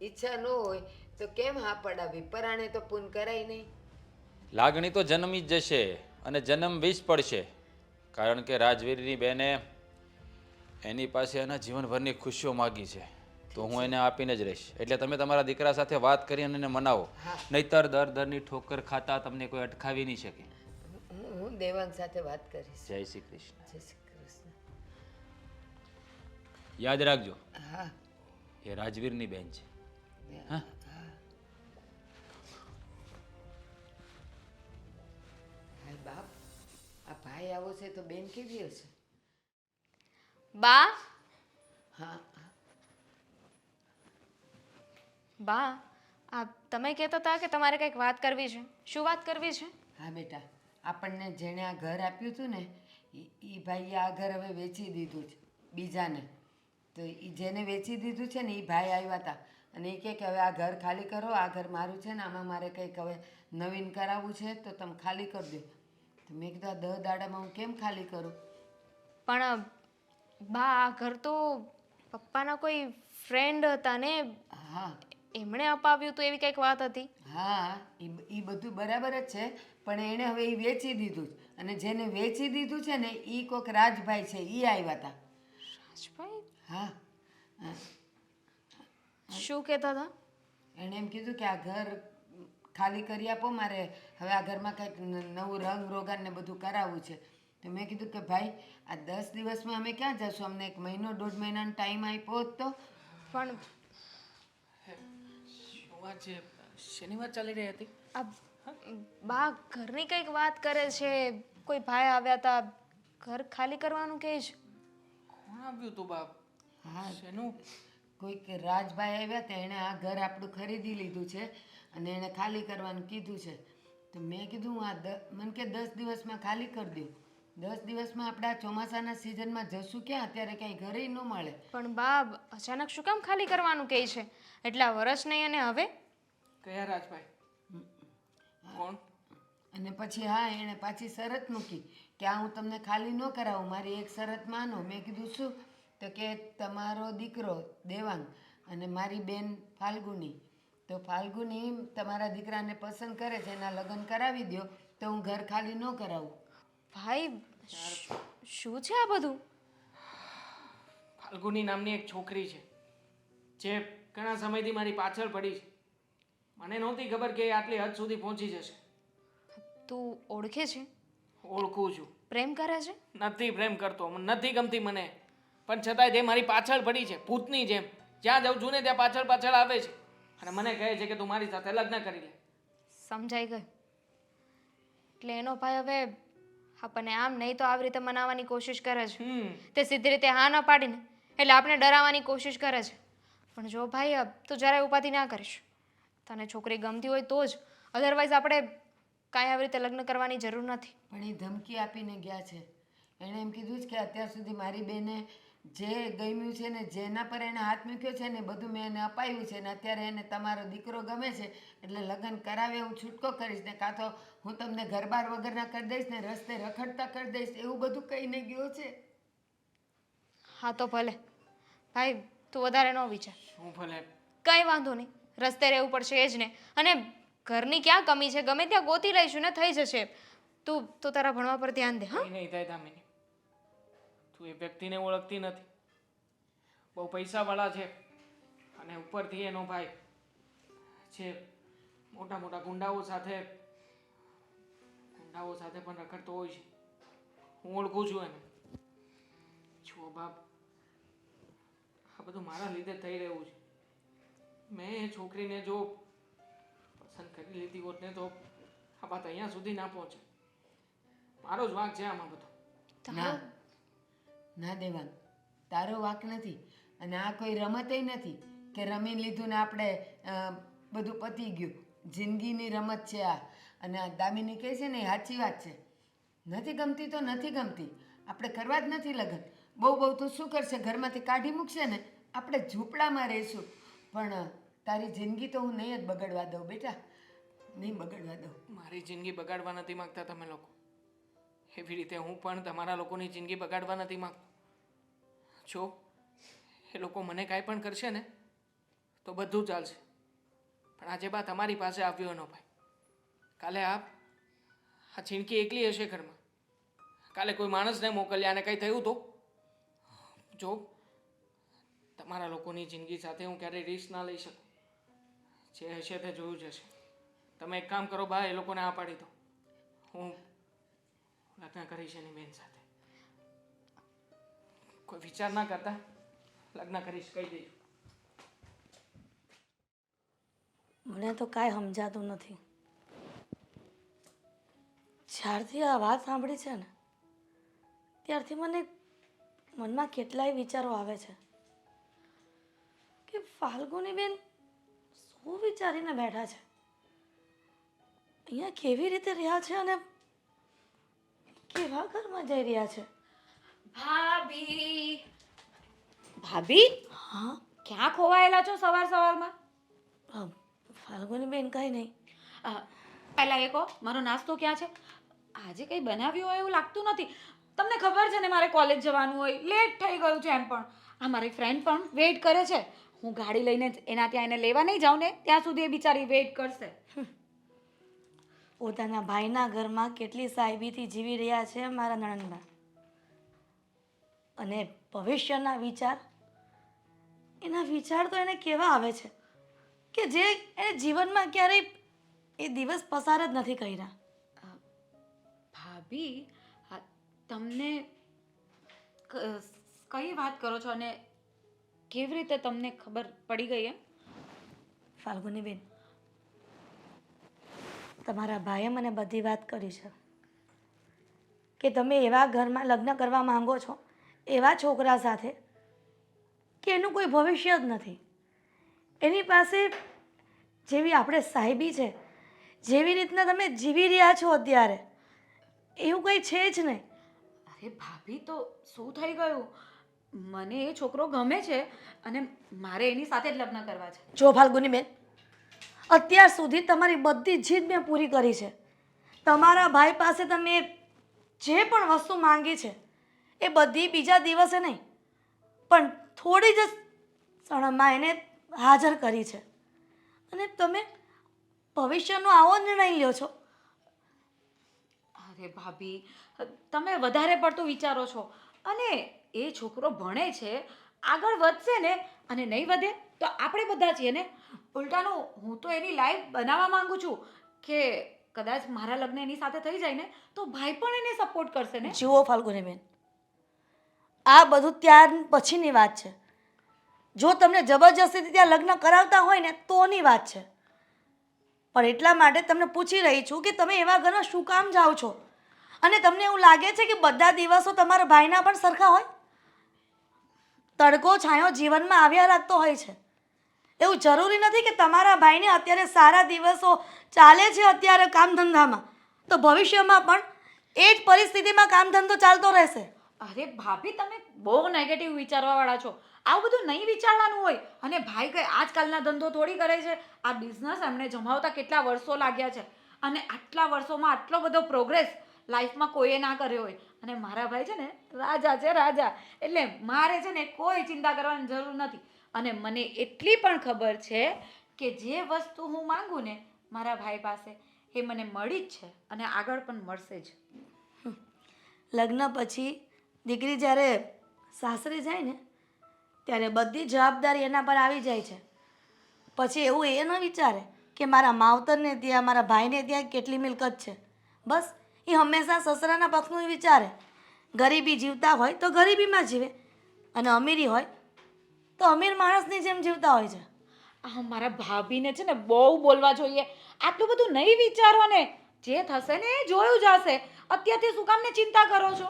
ઈચ્છા ન હોય તો કેમ હા પડાવી? પરાણે તો પૂન કરાય નહીં. લાગણી તો જન્મી જ જશે અને જન્મવી જ પડશે. કારણ કે રાજવીરની બેને એની પાસે એના જીવનભરની ખુશીઓ માગી છે તો હું એને આપીને જ રહીશ. એટલે તમે તમારા દીકરા સાથે વાત કરી અને એને મનાવો. નહીતર દરની ઠોકર ખાતા તમને કોઈ અટકાવી નહીં શકે. હું દેવાંગ સાથે વાત કરીશ. જય શ્રી કૃષ્ણ. જય શ્રી કૃષ્ણ. યાદ રાખજો, હા. એ રાજવીરની બેન છે. હા. હાય બાપ, આ ભાઈ આવો છે તો બેન કેવી હશે? બા હા. બા, આ તમે કહેતા હતા કે તમારે કંઈક વાત કરવી છે. શું વાત કરવી છે? હા બેટા, આપણને જેણે આ ઘર આપ્યું હતું ને એ ભાઈએ આ ઘર હવે વેચી દીધું છે બીજાને. તો એ જેને વેચી દીધું છે ને એ ભાઈ આવ્યા હતા અને એ કહે કે હવે આ ઘર ખાલી કરો, આ ઘર મારું છે ને, આમાં મારે કંઈક હવે નવીન કરાવવું છે તો તમે ખાલી કરી દો. તો મેં કીધું આ 10 દાડામાં હું કેમ ખાલી કરું? પણ બા, આ ઘર તો પપ્પાના કોઈ ફ્રેન્ડ હતા ને, હા એમણે અપાવ્યું તો એવી કંઈક વાત હતી. હા, એ બધું બરાબર જ છે, પણ એણે હવે એ વેચી દીધું છે. અને જેને વેચી દીધું છે ને એ કોઈક રાજભાઈ છે, એ આવ્યા હતા. રાજભાઈ? હા. શું કહેતા હતા? એણે એમ કીધું કે આ ઘર ખાલી કરી આપો, મારે હવે આ ઘરમાં કંઈક નવું રંગ રોગાન ને બધું કરાવવું છે. તો મેં કીધું કે ભાઈ આ 10 દિવસમાં અમે ક્યાં જશું? અમને 1 મહિનો 1.5 મહિનાનો ટાઈમ આપ્યો હોત તો. પણ શું વાત છે? શેની વાત ચાલી રહી હતી? આ બા ઘરની કંઈક વાત કરે છે. કોઈ ભાઈ આવ્યા હતા, ઘર ખાલી કરવાનું કહે છે. કોણ આવ્યું તું બાપ? હા, શેનું? કોઈક રાજભાઈ આવ્યા હતા, એણે આ ઘર આપણું ખરીદી લીધું છે અને એણે ખાલી કરવાનું કીધું છે. તો મેં કીધું હું મને કે 10 દિવસમાં ખાલી કરી દઉં. 10 દિવસમાં આપણે આ ચોમાસાના સિઝનમાં જશું ક્યાં? અત્યારે ક્યાંય ઘરે ન મળે. પણ બા, અચાનક શું કામ ખાલી કરવાનું કહે છે? એટલા વર્ષ નહીં અને હવે? કયા રાજભાઈ? કોણ? અને પછી હા, એણે પાછી શરત મૂકી કે આ હું તમને ખાલી ન કરાવું, મારી એક શરત માનો. મેં કીધું શું? તો કે તમારો દીકરો દેવાંગ અને મારી બેન ફાલ્ગુની, તો ફાલ્ગુની તમારા દીકરાને પસંદ કરે છે, એના લગ્ન કરાવી દો તો હું ઘર ખાલી ન કરાવું. ભાઈ, શું છે આ બધું? ફાલ્ગુની નામની એક છોકરી છે જે ઘણા સમયથી મારી પાછળ પડી છે. મને નહોતી ખબર કે એ આટલી હદ સુધી પહોંચી જશે. તું ઓળખે છે? ઓળખું છું. પ્રેમ કરે છે? નથી પ્રેમ કરતો, નથી ગમતી મને, પણ છતાંય તે મારી પાછળ પડી છે, ભૂતની જેમ. જ્યાં જાઉં છું ને ત્યાં પાછળ પાછળ આવે છે અને મને કહે છે કે તું મારી સાથે લગ્ન કરી લે. સમજાઈ ગયું. એટલે એનો ભાઈ હવે આપણને આમ નહીં તો આવી રીતે મનાવવાની કોશિશ કરે છે. હમ તે સીધી રીતે હા ન પાડીને એટલે આપણે ડરાવવાની કોશિશ કરે છે. પણ જો ભાઈ તું જરાય ઉપાધિ ના કરીશ. તને છોકરી ગમતી હોય તો જ, અધરવાઇઝ આપણે કાંઈ આવી રીતે લગ્ન કરવાની જરૂર નથી. પણ એ ધમકી આપીને ગયા છે. એણે એમ કીધું જ કે અત્યાર સુધી મારી બેને જે ગમ્યું છે ને જેના પર એને હાથ મૂક્યો છે ને બધું મેં એને અપાવ્યું છે ને અત્યારે એને તમારો દીકરો ગમે છે એટલે લગ્ન કરાવે હું છૂટકો કરીશ ને કાં તો હું તમને ઘર બાર વગરના કરી દઈશ ને રસ્તે રખડતા કરી દઈશ એવું બધું કહીને ગયો છે. હા તો ભલે ભાઈ, તું વધારે ન વિચાર. શું ભલે? કંઈ વાંધો નહીં, રસ્તે રહેવું પડશે એ જ ને. અને ઘરની ક્યાં કમી છે, ગમે ત્યાં ગોતી લઈશું ને, થઈ જશે. તું તારા ભણવા પર ધ્યાન દે. હા, કંઈ નહીં થાય દામિની. તું એ વ્યક્તિને ઓળખતી નથી. બહુ પૈસાવાળા છે અને ઉપરથી એનો ભાઈ છે મોટા મોટા ગુંડાઓ સાથે પણ રખડતો હોય છે. હું ઓળખું છું એને. જુઓ બાપ, આ બધું મારા લીધે થઈ રહ્યું છે. મેં એ છોકરીને જો પસંદ કરી લીધી હોત ને તો આ વાત અહીંયા સુધી ના પહોંચે. મારો જ વાંક છે આમાં બધો. ના ના દેવાંગ, તારો વાંક નથી અને આ કોઈ રમતેય નથી કે રમી લીધું ને આપણે બધું પતી ગયું. જિંદગીની રમત છે આ. અને આ દામિની કહે છે ને એ સાચી વાત છે. નથી ગમતી તો નથી ગમતી, આપણે કરવા જ નથી લગ્ન. બહુ તો શું કરશે, ઘરમાંથી કાઢી મૂકશે ને, આપણે ઝૂંપડામાં રહીશું. પણ તારી જિંદગી તો હું નહીં જ બગડવા દઉં બેટા, નહીં બગડવા દઉં. મારી જિંદગી બગાડવા નથી માંગતા તમે લોકો. એવી રીતે હું પણ તમારા લોકોની જિંદગી બગાડવા નથી માંગતો. જો એ લોકો મને કાંઈ પણ કરશે ને તો બધું ચાલશે. પણ આજે બા તમારી પાસે આવ્યો એનો ભાઈ. કાલે આ ચીણકી એકલી હશે ઘરમાં. કાલે કોઈ માણસને મોકલ્યા અને કંઈ થયું તો જો તમારા લોકોની જિંદગી સાથે હું ક્યારેય રિસ્ક ના લઈ શકું. જે હશે તે જોયું જશે. તમે એક કામ કરો બા, એ લોકોને આ પાડી દો. હું લગ્ન કરીશ એની બેન સાથે. કોઈ વિચાર ના કરતા લગ્ન કરીશ, કહી દઈશ. મને તો કાંઈ સમજાતું નથી. જ્યારથી આ વાત સાંભળી છે ને ત્યારથી મને મનમાં કેટલાય વિચારો આવે છે કે ફાલ્ગુની બેન શું વિચારીને બેઠા છે, અહીંયા કેવી રીતે રહ્યા છે અને કેવા ઘરમાં જઈ રહ્યા છે. ભાભી, ભાભી, હા ક્યાં ખોવાયેલા છો સવારમાં? ફાલ્ગુની બેન કંઈ નહીં. પહેલા એ કહો, મારો નાસ્તો ક્યાં છે? આજે કંઈ બનાવ્યું હોય એવું લાગતું નથી. તમને ખબર છે ને મારે કોલેજ જવાનું હોય, લેટ થઈ ગયું છે. એમ પણ આ મારી ફ્રેન્ડ પણ વેઇટ કરે છે. હું ગાડી લઈને એના ત્યાં એને લેવા નહીં જાઉં ને ત્યાં સુધી એ બિચારી વેઇટ કરશે. પોતાના ભાઈના ઘરમાં કેટલી સાહેબીથી જીવી રહ્યા છે મારા નણંદબા. અને ભવિષ્યના વિચાર, એના વિચાર તો એને કેવા આવે છે કે જે એને જીવનમાં ક્યારેય એ દિવસ પસાર જ નથી કર્યા. ભાભી, તમને કઈ વાત કરો છો અને કેવી રીતે તમને ખબર પડી ગઈ? એમ ફાલ્ગુની બેન, તમારા ભાઈએ મને બધી વાત કરી છે કે તમે એવા ઘરમાં લગ્ન કરવા માંગો છો, એવા છોકરા સાથે કે એનું કોઈ ભવિષ્ય જ નથી. એની પાસે જેવી આપણે સાહેબી છે, જેવી રીતના તમે જીવી રહ્યા છો અત્યારે, એવું કંઈ છે જ નહીં. અરે ભાભી, તો શું થઈ ગયું? મને એ છોકરો ગમે છે અને મારે એની સાથે જ લગ્ન કરવા છે. જો ફાલ્ગુની બેન, અત્યાર સુધી તમારી બધી જીદ મેં પૂરી કરી છે. તમારા ભાઈ પાસે તમે જે પણ વસ્તુ માંગી છે એ બધી બીજા દિવસે નહીં પણ થોડી જ ક્ષણમાં એને હાજર કરી છે. અને તમે ભવિષ્યનો આવો નિર્ણય લ્યો છો. અરે ભાભી, તમે વધારે પડતું વિચારો છો. અને એ છોકરો ભણે છે, આગળ વધશે ને, અને નહીં વધે તો આપણે બધા છીએ ને. ઉલટાનું હું તો એની લાઈફ બનાવવા માંગુ છું કે કદાચ મારા લગ્ન એની સાથે થઈ જાય ને તો ભાઈ પણ એને સપોર્ટ કરશે ને. જુઓ ફાલ્ગુની બેન, આ બધું ત્યાર પછીની વાત છે. જો તમને જબરજસ્તીથી ત્યાં લગ્ન કરાવતા હોય ને તોની વાત છે. પણ એટલા માટે તમને પૂછી રહી છું કે તમે એવા ઘરમાં શું કામ જાઓ છો? અને તમને એવું લાગે છે કે બધા દિવસો તમારા ભાઈના પણ સરખા હોય? તડકો છાંયો જીવનમાં આવ્યા રાખતો હોય છે. એવું જરૂરી નથી કે તમારા ભાઈને અત્યારે સારા દિવસો ચાલે છે અત્યારે કામ ધંધામાં તો ભવિષ્યમાં પણ એ જ પરિસ્થિતિમાં કામ ધંધો ચાલતો રહેશે. અરે ભાભી, તમે બહુ નેગેટિવ વિચારવાવાળા છો. આવું બધું નહીં વિચારવાનું હોય. અને ભાઈ કઈ આજકાલના ધંધો થોડી કરે છે. આ બિઝનેસ એમને જમાવતા કેટલા વર્ષો લાગ્યા છે, અને આટલા વર્ષોમાં આટલો બધો પ્રોગ્રેસ લાઈફમાં કોઈએ ના કર્યો હોય. અને મારા ભાઈ છે ને રાજા છે, રાજા. એટલે મારે છે ને કોઈ ચિંતા કરવાની જરૂર નથી. અને મને એટલી પણ ખબર છે કે જે વસ્તુ હું માંગુ ને મારા ભાઈ પાસે એ મને મળી જ છે, અને આગળ પણ મળશે જ. લગ્ન પછી દીકરી જ્યારે સાસરે જાય ને ત્યારે બધી જવાબદારી એના પર આવી જાય છે. પછી એવું એ ન વિચારે કે મારા માવતરને ત્યાં મારા ભાઈને ત્યાં કેટલી મિલકત છે. બસ એ હંમેશા સસરાના પક્ષનું જ વિચારે. ગરીબી જીવતા હોય તો ગરીબીમાં જીવે, અને અમીરી હોય તો અમીર માણસની જેમ જીવતા હોય છે. આ મારા ભાભીને છે ને બહુ બોલવા જોઈએ. આટલું બધું નહીં વિચારો ને. જે થશે ને એ જોયું જશે. અત્યારથી શું કામને ચિંતા કરો છો?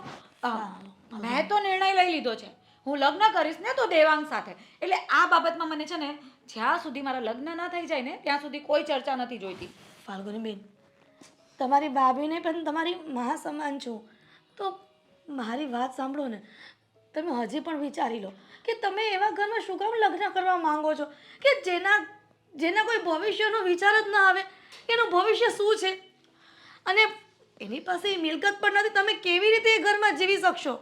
મેં તો નિર્ણય લઈ લીધો છે. હું લગ્ન કરીશ ને તો દેવાંગ સાથે. એટલે આ બાબતમાં મને છે ને જ્યાં સુધી મારા લગ્ન ના થઈ જાય ને ત્યાં સુધી કોઈ ચર્ચા નથી જોઈતી. ફાલ્ગુનીબેન, તમારી ભાભીને પણ તમારી મા સમાન છું, તો મારી વાત સાંભળો ને. તમે હજી પણ વિચારી લો કે તમે એવા ઘરમાં શું કામ લગ્ન કરવા માંગો છો કે જેના કોઈ ભવિષ્યનો વિચાર જ ના આવે. એનું ભવિષ્ય શું છે? અને એની પાસે એ મિલકત પણ નથી. તમે કેવી રીતે એ ઘરમાં જીવી શકશો?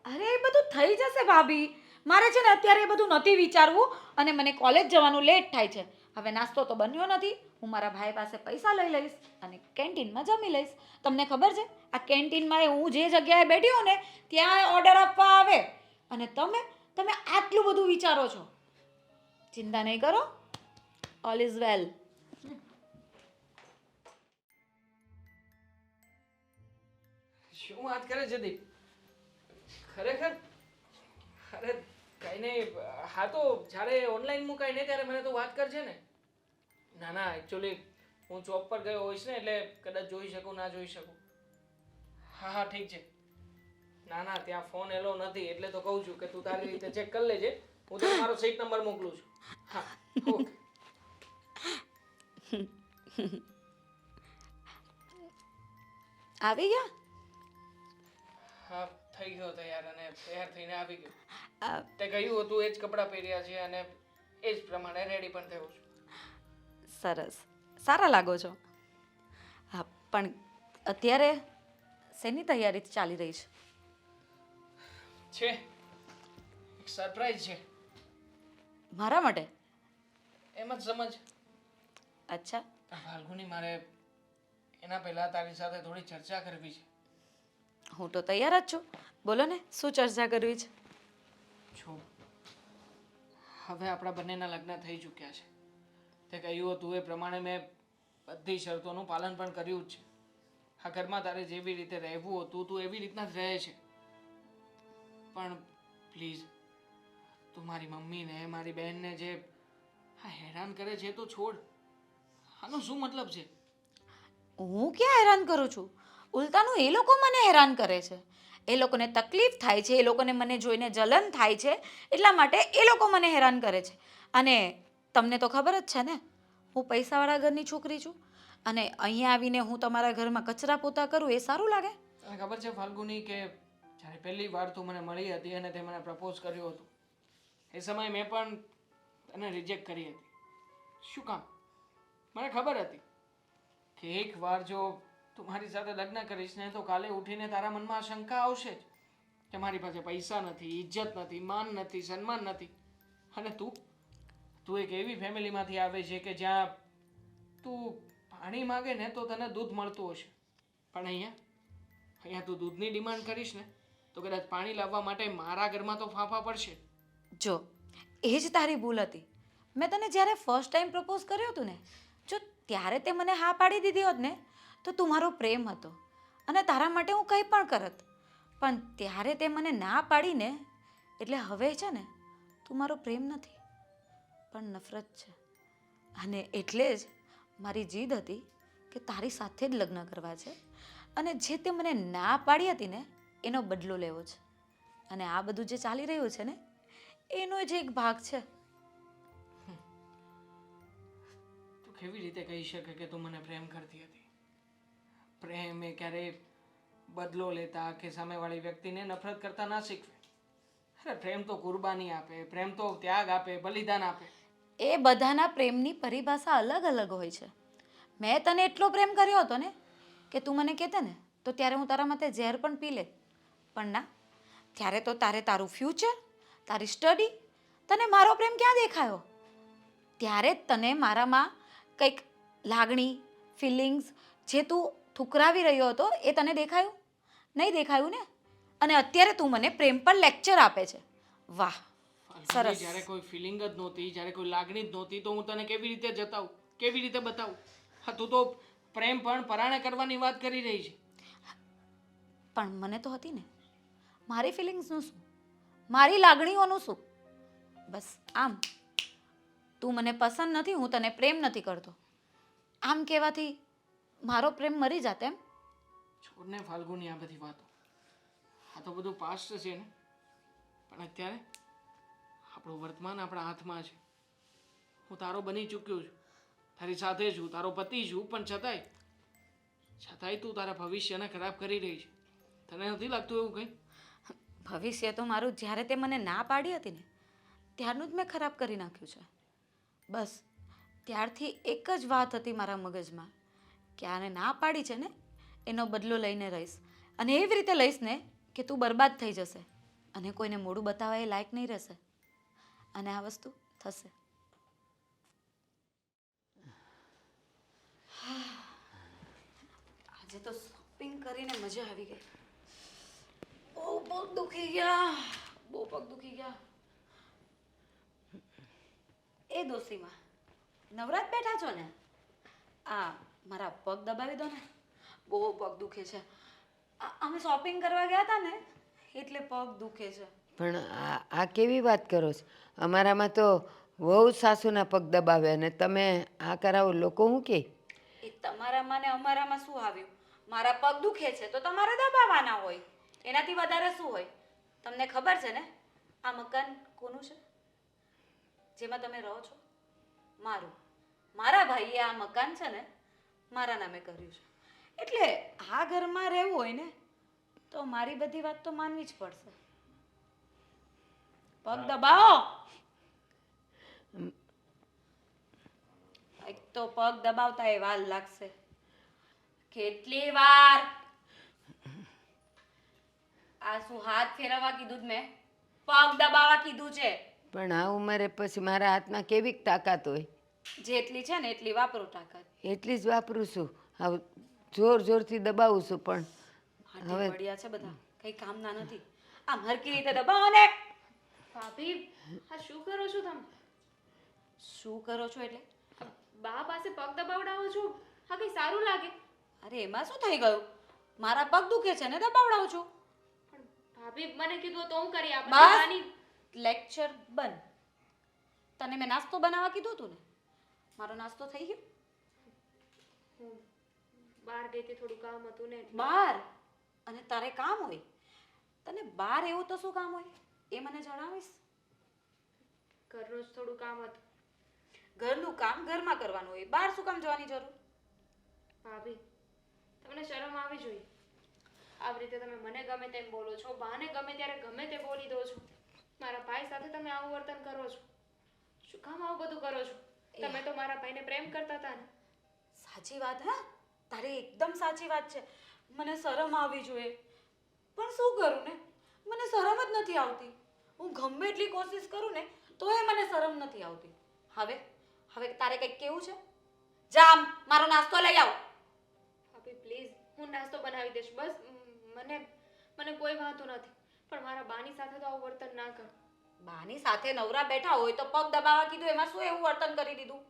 અરે એ બધું થઈ જશે ભાભી. મારે છે ને અત્યારે એ બધું નથી વિચારવું. અને મને કોલેજ જવાનું લેટ થાય છે. હવે નાસ્તો તો બન્યો નથી. હું મારા ભાઈ પાસે પૈસા લઈ લઈશ અને કેન્ટીનમાં જમી લઈશ. તમને ખબર છે આ કેન્ટીનમાં હું જે જગ્યાએ બેઠી હોઉં ને ત્યાં ઓર્ડર આપવા આવે. અને તમે આટલું બધું વિચારો છો. ચિંતા નહીં કરો. All is well. શું વાત કરે છે દીપ? ખરેખર? અરે કઈ નહીં. હા તો જ્યારે ઓનલાઈન મુકાય ને ત્યારે મને તો વાત કરજે ને. ના ના, એકચ્યુઅલી હું જોબ પર ગયો હોઈશ ને એટલે કદાચ જોઈ શકું ના જોઈ શકું. હા હા ઠીક છે. ના ના, ત્યાં ફોન એલો નથી એટલે તો કહું છું કે તું તારી રીતે ચેક કરી લેજે. હું તને મારો સીટ નંબર મોકલું છું. હા ઓકે. આવી ગયા? હા થઈ ગયો તૈયાર અને તૈયાર થઈને આવી ગયો. તે કહ્યું હતું એ જ કપડાં પહેર્યા છે અને એ જ પ્રમાણે રેડી પણ થયો છું. સરસ, સારા લાગો છો. હા, પણ અત્યારે શેની તૈયારી ચાલી રહી છે? છે એક સરપ્રાઈઝ છે. મારા માટે? એમ જ સમજ. અચ્છા. ફાલ્ગુની, મારે એના પહેલા તારી સાથે થોડી ચર્ચા કરવી છે. હું તો તૈયાર જ છું. બોલો ને, શું ચર્ચા કરવી છે? જો હવે આપણા બંનેના લગ્ન થઈ ચૂક્યા છે. તે કહ્યું હતું એ પ્રમાણે મેં બધી શરતોનું પાલન પણ કર્યું જ છે. આ ઘરમાં તારે જેવી રીતે રહેવું હતું તું એવી રીતના જ રહે છે. પણ પ્લીઝ તું મારી મમ્મીને મારી બહેનને જે હેરાન કરે છે તો છોડ. આનો શું મતલબ છે? હું ક્યાં હેરાન કરું છું? ઉલટાનું એ લોકો મને હેરાન કરે છે. એ લોકોને તકલીફ થાય છે, એ લોકોને મને જોઈને જલન થાય છે, એટલા માટે એ લોકો મને હેરાન કરે છે. અને તમને તો ખબર જ છે ને, હું પૈસાવાળા ઘરની છોકરી છું. અને અહીંયા આવીને હું તમારા ઘરમાં કચરા પોતા કરું એ સારું લાગે? તને ખબર છે ફાલ્ગુની કે જ્યારે પહેલી વાર તું મને મળી હતી અને તે મને પ્રપોઝ કર્યું હતું એ સમયે મેં પણ તને રિજેક્ટ કરી હતી. શું કામ? મને ખબર હતી કે એક વાર જો તું મારી સાથે લગ્ન કરીશ ને તો કાલે ઉઠીને તારા મનમાં શંકા આવશે જ કે મારી પાસે પૈસા નથી, ઇજ્જત નથી, માન નથી, સન્માન નથી. અને તું એક એવી ફેમિલીમાંથી આવે છે કે જ્યાં તું પાણી માગે ને તો તને દૂધ મળતું હશે, પણ અહીંયા તું દૂધની ડિમાન્ડ કરીશ ને તો કદાચ પાણી લાવવા માટે મારા ઘરમાં તો ફાંફા પડશે. જો એ જ તારી ભૂલ હતી. મેં તને જ્યારે ફર્સ્ટ ટાઈમ પ્રપોઝ કર્યો હતું ને, જો ત્યારે તે મને હા પાડી દીધી હોત ને તો તું મારો પ્રેમ હતો અને તારા માટે હું કંઈ પણ કરત. પણ ત્યારે તે મને ના પાડીને એટલે હવે છે ને તું મારો પ્રેમ નથી પણ નફરત છે. અને એટલે જ મારી જીદ હતી કે તારી સાથે જ લગ્ન કરવા છે. અને જે તે મને ના પાડી હતી ને એનો બદલો લેવો છે. અને આ બધું જે ચાલી રહ્યું છે ને એનો જ એક ભાગ છે. તું કેવી રીતે કહી શકે કે તું મને પ્રેમ કરતી હતી? પ્રેમ એ ક્યારેય બદલો લેતા કે સામેવાળી વ્યક્તિને નફરત કરતા ના શીખવે. અરે પ્રેમ તો કુરબાની આપે, પ્રેમ તો ત્યાગ આપે, બલિદાન આપે. એ બધાના પ્રેમની પરિભાષા અલગ અલગ હોય છે. મેં તને એટલો પ્રેમ કર્યો હતો ને કે તું મને કહેતે ને તો ત્યારે હું તારા માટે ઝેર પણ પી લે. પણ ના, ત્યારે તો તારે તારું ફ્યુચર, તારી સ્ટડી, તને મારો પ્રેમ ક્યાં દેખાયો? ત્યારે જ તને મારામાં કંઈક લાગણી, ફિલિંગ્સ જે તું ઠુકરાવી રહ્યો હતો એ તને દેખાયું? નહીં દેખાયું ને? અને અત્યારે તું મને પ્રેમ પર લેક્ચર આપે છે. વાહ, સરસ. જ્યારે કોઈ ફિલિંગ જ નહોતી, જ્યારે કોઈ લાગણી જ નહોતી, તો હું તને કેવી રીતે જતાવું, કેવી રીતે બતાવું? હા, તું તો પ્રેમ પણ પરાણે કરવાની વાત કરી રહી છે. પણ મને તો હતી ને. મારી ફિલિંગ્સનું શું? મારી લાગણીઓનું શું? બસ આમ તું મને પસંદ નથી, હું તને પ્રેમ નથી કરતો, આમ કહેવાથી મારો પ્રેમ મરી જાત એમ? છોડને ફાલ્ગુની આ બધી વાતો. આ તો બધું પાસ્ટ છે ને. પણ અત્યારે આપણું વર્તમાન આપણા હાથમાં છે. હું તારો બની ચૂક્યો છું, તારી સાથે છું, તારો પતિ છું, પણ છતાંય તું તારા ભવિષ્યને ખરાબ કરી રહી છે. તને નથી લાગતું એવું કંઈ? ભવિષ્ય તો મારું જ્યારે તે મને ના પાડી હતી ને ત્યારનું જ મેં ખરાબ કરી નાખ્યું છે. બસ ત્યારથી એક જ વાત હતી મારા મગજમાં કે આને ના પાડી છે ને એનો બદલો લઈને રહીશ. અને એવી રીતે લઈશ ને કે તું બરબાદ થઈ જશે અને કોઈને મોઢું બતાવવા એ લાયક નહીં રહેશે. અને આ વસ્તુ થશે. આજે તો શોપિંગ કરીને મજા આવી ગઈ. બહુ પગ દુખી ગયા, બહુ પગ દુખી ગયા. એ દોશીમાં નવરાત બેઠા છો ને? આ મારા પગ દબાવી દો ને, બહુ પગ દુખે છે. અમે શોપિંગ કરવા ગયા હતા ને એટલે પગ દુખે છે. પણ આ કેવી વાત કરો છો? અમારામાં તો વહુ સાસુના પગ દબાવે અને તમે આ કરાવો. લોકો શું કહે? એ તમારામાં ને અમારામાં શું આવ્યું? મારા પગ દુખે છે તો તમારે દબાવવાના હોય, એનાથી વધારે શું હોય? તમને ખબર છે ને આ મકાન કોનું છે જેમાં તમે રહો છો? મારું. મારા ભાઈએ આ મકાન છે ને મારા નામે કર્યું છે. એટલે આ ઘરમાં રહેવું હોય ને તો મારી બધી વાત તો માનવી જ પડશે. પગ દબાવો. એક તો પગ દબાવતા એ વાર લાગશે. કેટલી વાર? આ શું હાથ ફેરવવા કીધું જ મેં? પગ દબાવવા કીધું છે. પણ આ ઉંમરે પછી મારા હાથમાં કેવી તાકાત હોય? જેટલી છે ને એટલી વાપરો તાકાત. એટલી જ વાપરું છું. હવે જોર જોરથી દબાવું છું પણ હાથે પડ્યા છે બધા, કઈ કામના નથી. આમ હરકી રીતે દબાવો ને. ભાભી, આ શું કરો છો તમે? શું કરો છો એટલે? બા પાસે પગ દબાવડાવો છો, હા કઈ સારું લાગે? અરે એમાં શું થઈ ગયું? મારા પગ દુખે છે ને દબાવડાવું છું. પણ ભાભી મને કીધું તો હું કરી આપું. બસ લેક્ચર બંધ. તને મેં નાસ્તો બનાવવા કીધું હતું ને? મારો નાસ્તો થઈ ગયો? હું બહાર ગઈ હતી, થોડું કામ હતું ને એટલે. બહાર? અને તારે કામ હોય? તને બહાર એવું તો શું કામ હોય એ મને જણાવીશ? ઘરનું જ થોડું કામ હતું. ઘરનું કામ ઘરમાં કરવાનું હોય, બહાર શું કામ જવાની જરૂર? ભાભી, તમને શરમ આવી જોઈએ. આવી રીતે તમે મને ગમે તેમ બોલો છો, બાને ગમે ત્યારે ગમે તે બોલી દો છો. મારા ભાઈ સાથે તમે આવું વર્તન કરો છો. શું કામ આવું બધું કરો છો? તમે તો મારા ભાઈને પ્રેમ કરતા હતા ને? સાચી વાત. હા, તારી એકદમ સાચી વાત છે. મને શરમ આવવી જોઈએ પણ શું કરું ને, મને શરમ જ નથી આવતી. હું ગમે એટલી કોશિશ કરું ને તોય મને શરમ નથી આવતી. હવે હવે તારે કંઈક કેવું છે? જા મારો નાસ્તો લઈ આવ. ભાભી પ્લીઝ, હું નાસ્તો બનાવી દઈશ. બસ મને કોઈ વાંધો નથી, પણ મારા બાની સાથે તો આવું વર્તન ના કર. બાની સાથે નવરા બેઠા હોય તો પગ દબાવવા કીધું એમાં શું એવું વર્તન કરી દીધું?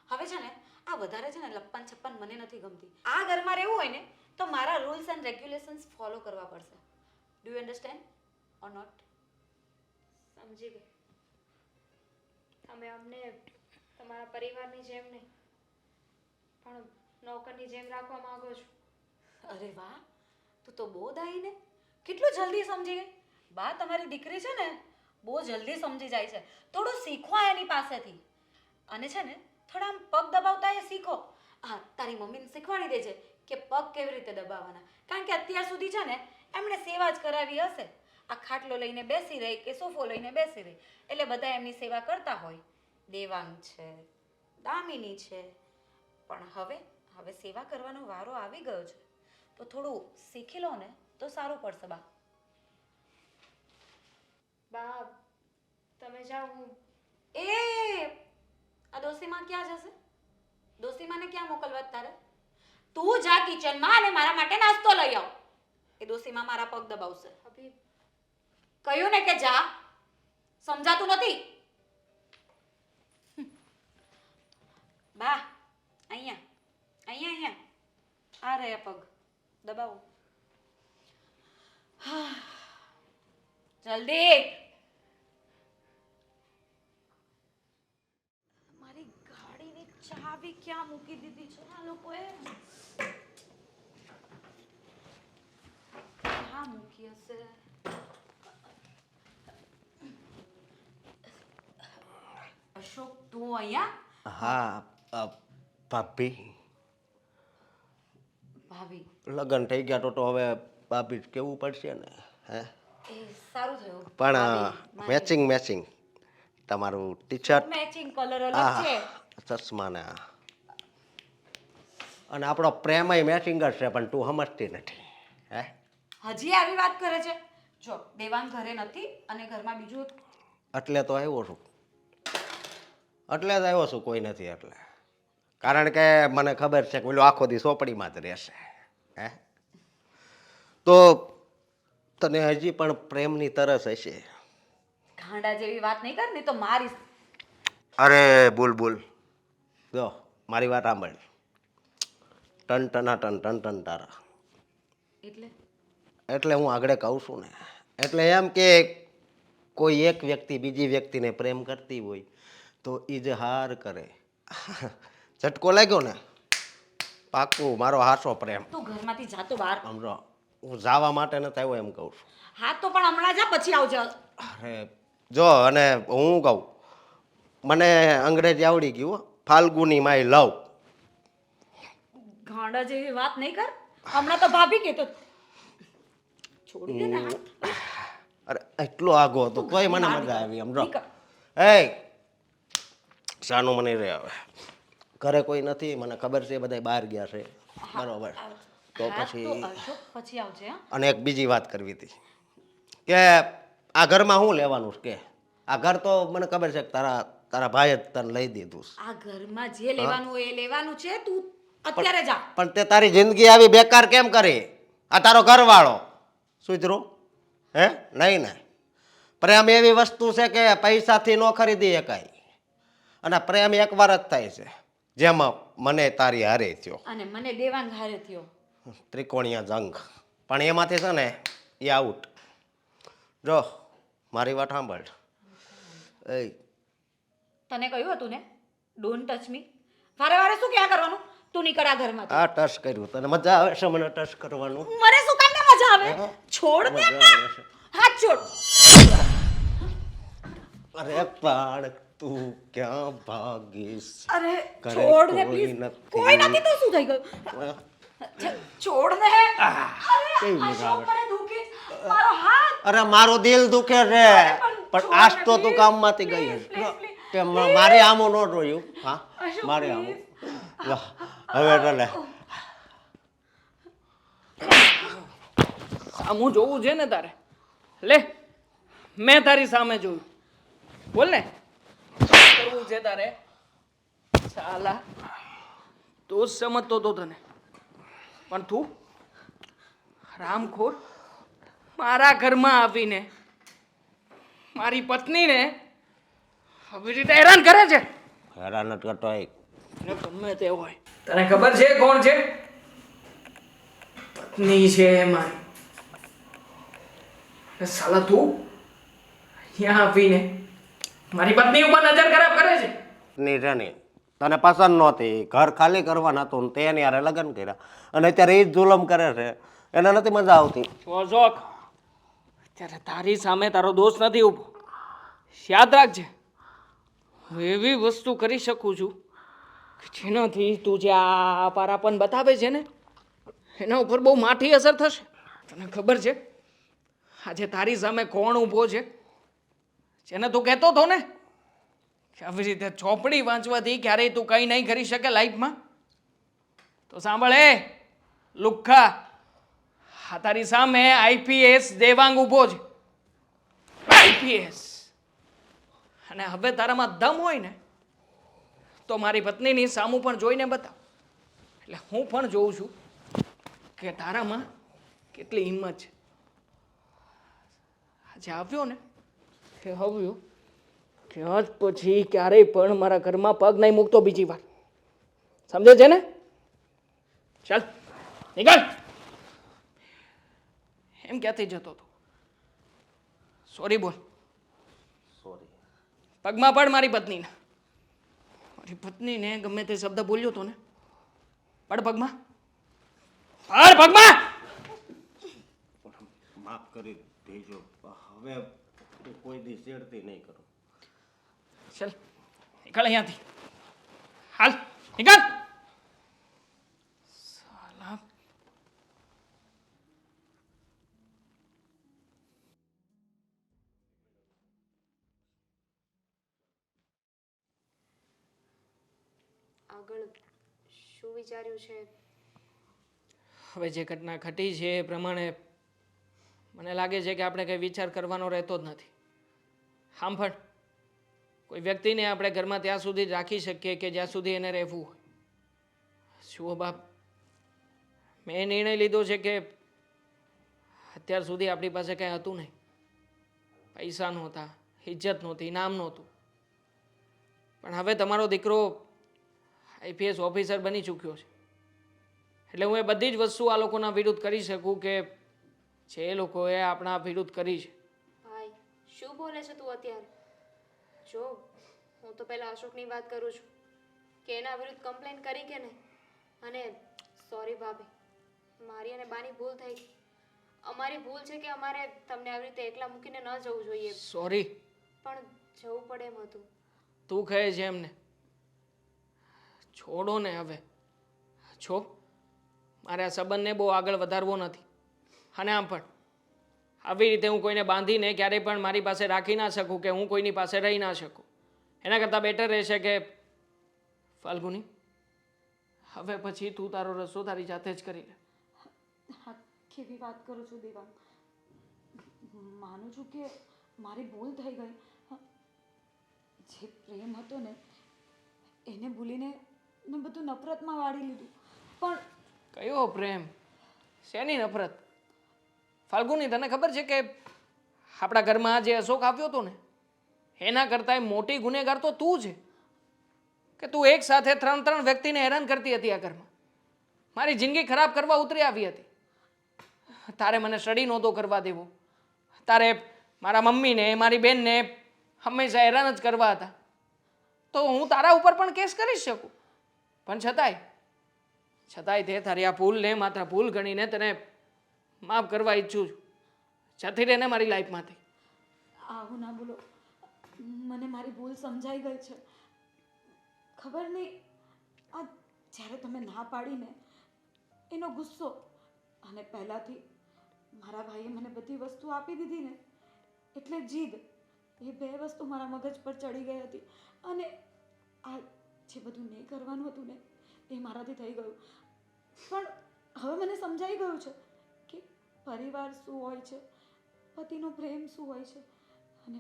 હવે છે ને આ વધારે છે ને લપ્પન છપ્પન મને નથી ગમતી. આ ઘરમાં રહેવું હોય ને તો મારા રૂલ્સ એન્ડ રેગ્યુલેશન્સ ફોલો કરવા પડશે. Do you understand or not? સમજી ગઈ. તમે અમને તમારા પરિવારની જેમ નહીં પણ નોકરની જેમ રાખવા માંગો છો. અરે વાહ, તું તો બહુ દાઈ ને, કેટલું જલ્દી સમજી ગઈ. બા તમારી દીકરી છે ને બહુ જલ્દી સમજી જાય છે. થોડું શીખો એની પાસેથી. અને છે ને થોડા આમ પગ દબાવતા એ શીખો. હા, તારી મમ્મીને શીખવાડી દેજે કે પગ કેવી રીતે દબાવવાના. કારણ કે અત્યાર સુધી છે ને એમણે સેવા જ કરાવી હશે. આ ખાટલો લઈને બેસી રહી કે સોફો લઈને બેસી રહી એટલે બધા એમની સેવા કરતા હોય. દેવાંગ છે, દામિની છે, પણ હવે સેવા કરવાનો વારો આવી ગયો છે તો થોડું શીખી લો ને તો સારું પડશે બા. બા તમે જાઓ, હું આ ડોસીમાં ક્યાં જશે? ડોસીમાને ક્યાં મોકલવા તારે? તું જા કિચનમાં અને મારા માટે નાસ્તો લઈ આવ. એ ડોસીમાં મારા પગ દબાવશે. અભી કહ્યું ને કે જા. સમજાતું નથી? બા અહીંયા આ રહ્યા પગ દબાવો. જલ્દી. મારી ગાડીની ચાવી ક્યાં મૂકી દીધી છે આ લોકોએ? ક્યાં મૂકી હશે? અશોક તું અહીંયા? હા ભાભી, ભાભી લગ્ન થઈ ગયા તો હવે ભાભી જ કેવું પડશે ને. હે એ સારું થયું. પણ મેચિંગ તમારું ટી શર્ટ, મેચિંગ કલર અલગ છે. ચશ્મા ને અને આપણો પ્રેમય મેચિંગ જ છે, પણ તું સમજતી નથી. હે હજી આવી વાત કરે છે? જો દેવાંગ ઘરે નથી અને ઘરમાં બીજું એટલે તો આવ્યો છું, કોઈ નથી એટલે. કારણ કે મને ખબર છે કે પેલો આખો દી ચોપડીમાં જ રહેશે. હે તો તને હજી પણ પ્રેમની તરસ હશે. ગાંડા જેવી વાત નહીં કર ને તો મારીશ. અરે બોલ જો મારી વાત સાંભળ. ટન તારા એટલે હું આગળ કહું છું ને, એટલે એમ કે કોઈ એક વ્યક્તિ બીજી વ્યક્તિને પ્રેમ કરતી હોય તો ઇજહાર કરે. ઝટકો લાગ્યો ને, પાક્કું મારો હાસો પ્રેમ. તું ઘરમાંથી જાતો બહાર. સમજો હું જવા માટે નથી આવ્યો એમ કહું છું. હા તો પણ હમણાં જા પછી આવજે. અરે જો, અને હું કહું મને અંગ્રેજી આવડી ગયું હો. ફાલ્ગુની માય લવ. ગાંડા જેવી વાત નહીં કર. હમણાં તો ભાભી કહેતો છોડી દે ને હાથ. અરે એટલો આગો હતો તોય મને મજા આવી. સમજો નીકળ. એ સાનું મને રે હવે ઘરે કોઈ નથી, મને ખબર છે બધા બહાર ગયા છે, બરોબર. તો હા, પછી તો અશોક પછી આવજે. હા અને એક બીજી વાત કરવી હતી કે આ ઘરમાં શું લેવાનું છે કે આ ઘર તો મને ખબર છે કે તારા ભાઈએ જ તને લઈ દીધું છે. આ ઘરમાં જે લેવાનું હોય એ લેવાનું છે. તું અત્યારે જા. પણ તે તારી જિંદગી આવી બેકાર કેમ કરી? આ તારો ઘરવાળો સુધરો હે? નહીં ને. પ્રેમ એવી વસ્તુ છે કે પૈસાથી ન ખરીદી શકાય. અને પ્રેમ એકવાર જ થાય છે, જેમાં મને તારી હારે થયો અને મને દેવાંગ હારે થયો. ત્રિકોણીય જંગ. પણ એમાંથી છે ને એ આઉટ. જો મારી વાત સાંભળ. એ તને કહ્યું હતું ને ડોન્ટ ટચ મી. વારે વારે શું ક્યાં કરવાનું? તું નીકળ આ ઘરમાંથી. આ ટચ કર્યું, તને મજા આવે છે મને ટચ કરવાનું? મને શું કામ ને મજા આવે? છોડ દે મજા ને. આવે છે. હાથ છોડ. અરે પણ તું ક્યાં ભાગીશ? અરે ઘરે છોડ દે કોઈ પ્લીઝ. નથી. કોઈ નથી તો શું થઈ ગયું? છોડ દે. અરે કેવી મજા અશોક આવે. મને દુખે છે. મારો હાથ. અરે મારું દિલ દુખે છે, પણ આજ તો તું કામમાંથી ગઈ હશે. કે મારે આમું ન જોયું. હા મારે આમું. વાહ, હવે ચાલે. સામું જોવું છે ને તારે? લે, મેં તારી સામે જોયું. બોલ ને, શું કરવું છે તારે? સાલા તો જ સમજતો તો તને, પણ તું રામખોર મારા ઘરમાં આવીને મારી પત્નીને આવી રીતે હેરાન કરે છે. હેરાન જ કરતો હોય. ને ગમે તે હોય, તને ખબર છે કોણ છે? પત્ની છે મારી. ને સાલા તું અહીંયા આવીને મારી પત્ની ઉપર નજર ખરાબ કરે છે. ની છે ને તને પસંદ નહોતી, ઘર ખાલી કરવાના હતું, તે એની હારે લગ્ન કર્યા અને અત્યારે એ જ જુલમ કરે છે. એને નથી મજા આવતી. અશોક, ત્યારે તારી સામે તારો દોષ નથી ઊભો. યાદ રાખજે, હું એવી વસ્તુ કરી શકું છું કે જેનાથી તું જે આ પારાપન બતાવે છે ને એના ઉપર બહુ માઠી અસર થશે. તને ખબર છે આજે તારી સામે કોણ ઊભો છે? જેને તું કહેતો હતો ને કે આવી રીતે ચોપડી વાંચવાથી ક્યારેય તું કંઈ નહીં કરી શકે લાઈફમાં. તો સાંભળ એ લુખ્ખા, આ તારી સામે આઈપીએસ દેવાંગ ઊભો છે. આઈપીએસ. અને હવે તારામાં દમ હોય ને તો મારી પત્નીની સામું પણ જોઈને બતાવ. એટલે હું પણ જોઉં છું કે તારામાં કેટલી હિંમત છે. આજે આવ્યો ને કે આવ્યો કે આજ પછી ક્યારેય પણ મારા ઘરમાં પગ નહીં મૂકતો બીજી વાર. સમજે છે ને? ચાલ નીકળ. એમ ક્યાંથી જતો હતો? સોરી બોલ. સોરી. પગમાં પડ મારી પત્નીને. મારી પત્નીને ગમે તે શબ્દ બોલ્યો હતો ને, પડ પગમાં. પડ પગમાં. માફ કરી દેજો, હવે હું કોઈ દી છેડતી નહીં કરું. ચાલ નીકળ અહીંયાથી. હાલ નીકળ. સાલા. આગળ શું વિચાર્યું છે? હવે જે ઘટના ઘટી છે એ પ્રમાણે મને લાગે છે કે આપણે કંઈ વિચાર કરવાનો રહેતો જ નથી. સાંભળ, કોઈ વ્યક્તિને આપણે ઘરમાં ત્યાં સુધી જ રાખી શકીએ કે જ્યાં સુધી એને રહેવું હોય. જુઓ બાપ, મેં એ નિર્ણય લીધો છે કે અત્યાર સુધી આપણી પાસે કંઈ હતું નહીં. પૈસા નહોતા, ઇજ્જત નહોતી, નામ નહોતું. પણ હવે તમારો દીકરો આઈપીએસ ઓફિસર બની ચૂક્યો છે. એટલે હું એ બધી જ વસ્તુ આ લોકોના વિરુદ્ધ કરી શકું કે જે એ લોકોએ આપણા વિરુદ્ધ કરી છે. ભાઈ શું બોલે છે તું અત્યારે? જો હું તો પહેલા અશોકની વાત કરું છું કે એના વિરુદ્ધ કમ્પ્લેન કરી કે નહીં. અને સોરી ભાભી, મારી અને બાની ભૂલ થઈ. અમારી ભૂલ છે કે અમારે તમને આવી રીતે એકલા મૂકીને ન જવું જોઈએ, સોરી. પણ જવું પડે એમ હતું. તું કહે છે એમને છોડો ને હવે. છો, મારે આ સંબંધને બહુ આગળ વધારવો નથી. અને આમ પણ આવી રીતે હું કોઈને બાંધીને ક્યારેય પણ મારી પાસે રાખી ના શકું કે હું કોઈની પાસે રહી ના શકું. એના કરતાં બેટર રહેશે કે ફાલ્ગુની, હવે પછી તું તારો રસ્તો તારી જાતે જ કરી લે. હા, કેવી વાત કરું છું દેવાંગ? માનું છું કે મારી ભૂલ થઈ ગઈ. જે પ્રેમ હતો ને એને ભૂલીને મેં બધું નફરતમાં વાળી લીધું. પણ કયો પ્રેમ? શેની નફરત? ફાલ્ગુની, તને ખબર છે કે આપણા ઘરમાં જે અશોક આવ્યો હતો ને એના કરતાંય મોટી ગુનેગાર તો તું છે. કે તું એક સાથે 3 વ્યક્તિને હેરાન કરતી હતી આ ઘરમાં. મારી જિંદગી ખરાબ કરવા ઉતરી આવી હતી. તારે મને સ્ટડી નહોતો કરવા દેવો. તારે મારા મમ્મીને, મારી બેનને હંમેશા હેરાન જ કરવા હતા. તો હું તારા ઉપર પણ કેસ કરી શકું. પણ છતાંય તે તારી આ ભૂલને માત્ર ભૂલ ગણીને તને માફ કરવા ઈચ્છું છું. જતી રહે ને મારી લાઈફમાંથી. આવું ના બોલો, મને મારી ભૂલ સમજાઈ ગઈ છે. ખબર નહીં આ જ્યારે તમે ના પાડીને એનો ગુસ્સો અને પહેલાંથી મારા ભાઈએ મને બધી વસ્તુ આપી દીધી ને એટલે જીદ, એ બે વસ્તુ મારા મગજ પર ચડી ગઈ હતી. અને આ જે બધું નહીં કરવાનું હતું ને એ મારાથી થઈ ગયું. પણ હવે મને સમજાઈ ગયું છે કે પરિવાર શું હોય છે, પતિનો પ્રેમ શું હોય છે અને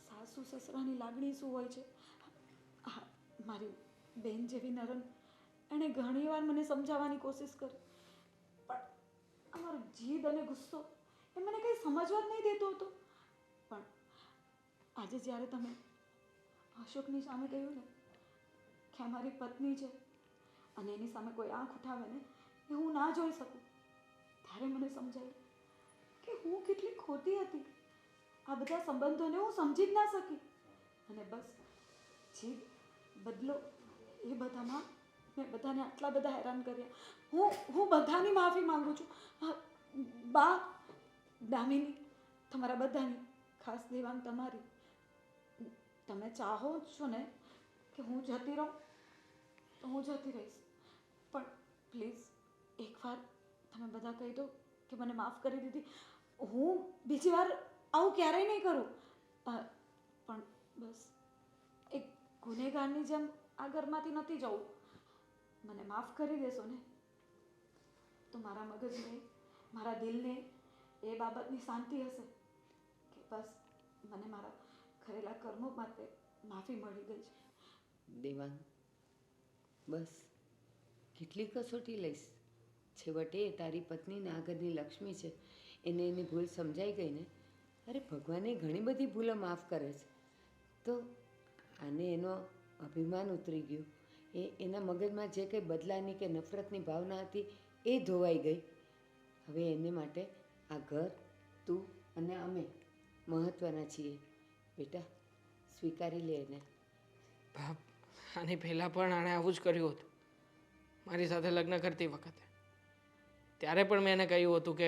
સાસુ સસરાની લાગણી શું હોય છે. હા, મારી બેન જેવી નરમ એણે ઘણીવાર મને સમજાવવાની કોશિશ કરી, પણ અમારો જીદ અને ગુસ્સો એ મને કંઈ સમજવા જ નહીં દેતો હતો. પણ આજે જ્યારે તમે અશોકની સામે કહ્યું ને કે અમારી પત્ની છે અને એની સામે કોઈ આંખ ઉઠાવે ને એ હું ના જોઈ શકું, ત્યારે મને સમજાયું કે હું કેટલી ખોટી હતી. આ બધા સંબંધોને હું સમજી જ ના શકી અને બસ જીદ, બદલો, એ બધામાં મેં બધાને આટલા બધા હેરાન કર્યા. હું બધાની માફી માંગુ છું. બા, દામિની, તમારા બધાની, ખાસ દેવાંગ તમારી, તમે ચાહો છો ને કે હું જતી રહું તો હું જતી રહીશ, પણ પ્લીઝ એકવાર તમે બધા કહી દો કે મને માફ કરી દીધી. હું બીજી વાર આવું ક્યારેય નહીં કરું. પણ બસ એક ગુનેગારની જેમ આ ઘરમાંથી નથી જવું. મને માફ કરી દેશો ને તો મારા મગજને, મારા દિલને એ બાબતની શાંતિ હશે કે બસ મને મારા કરેલા કર્મો માટે માફી મળી ગઈ છે. દેવાંગ, બસ કેટલી કસોટી લઈશ? છેવટે એ તારી પત્ની ના ઘરની લક્ષ્મી છે, એને એની ભૂલ સમજાઈ ગઈ ને. અરે ભગવાને ઘણી બધી ભૂલો માફ કરે છે. તો આને એનો અભિમાન ઉતરી ગયું, એના મગજમાં જે કંઈ બદલાની કે નફરતની ભાવના હતી એ ધોવાઈ ગઈ. હવે એને માટે આ ઘર, તું અને અમે મહત્ત્વના છીએ. બેટા, સ્વીકારી લે એને. બાપ, આની પહેલાં પણ આણે આવું જ કર્યું હતું મારી સાથે લગ્ન કરતી વખતે. ત્યારે પણ મેં એને કહ્યું હતું કે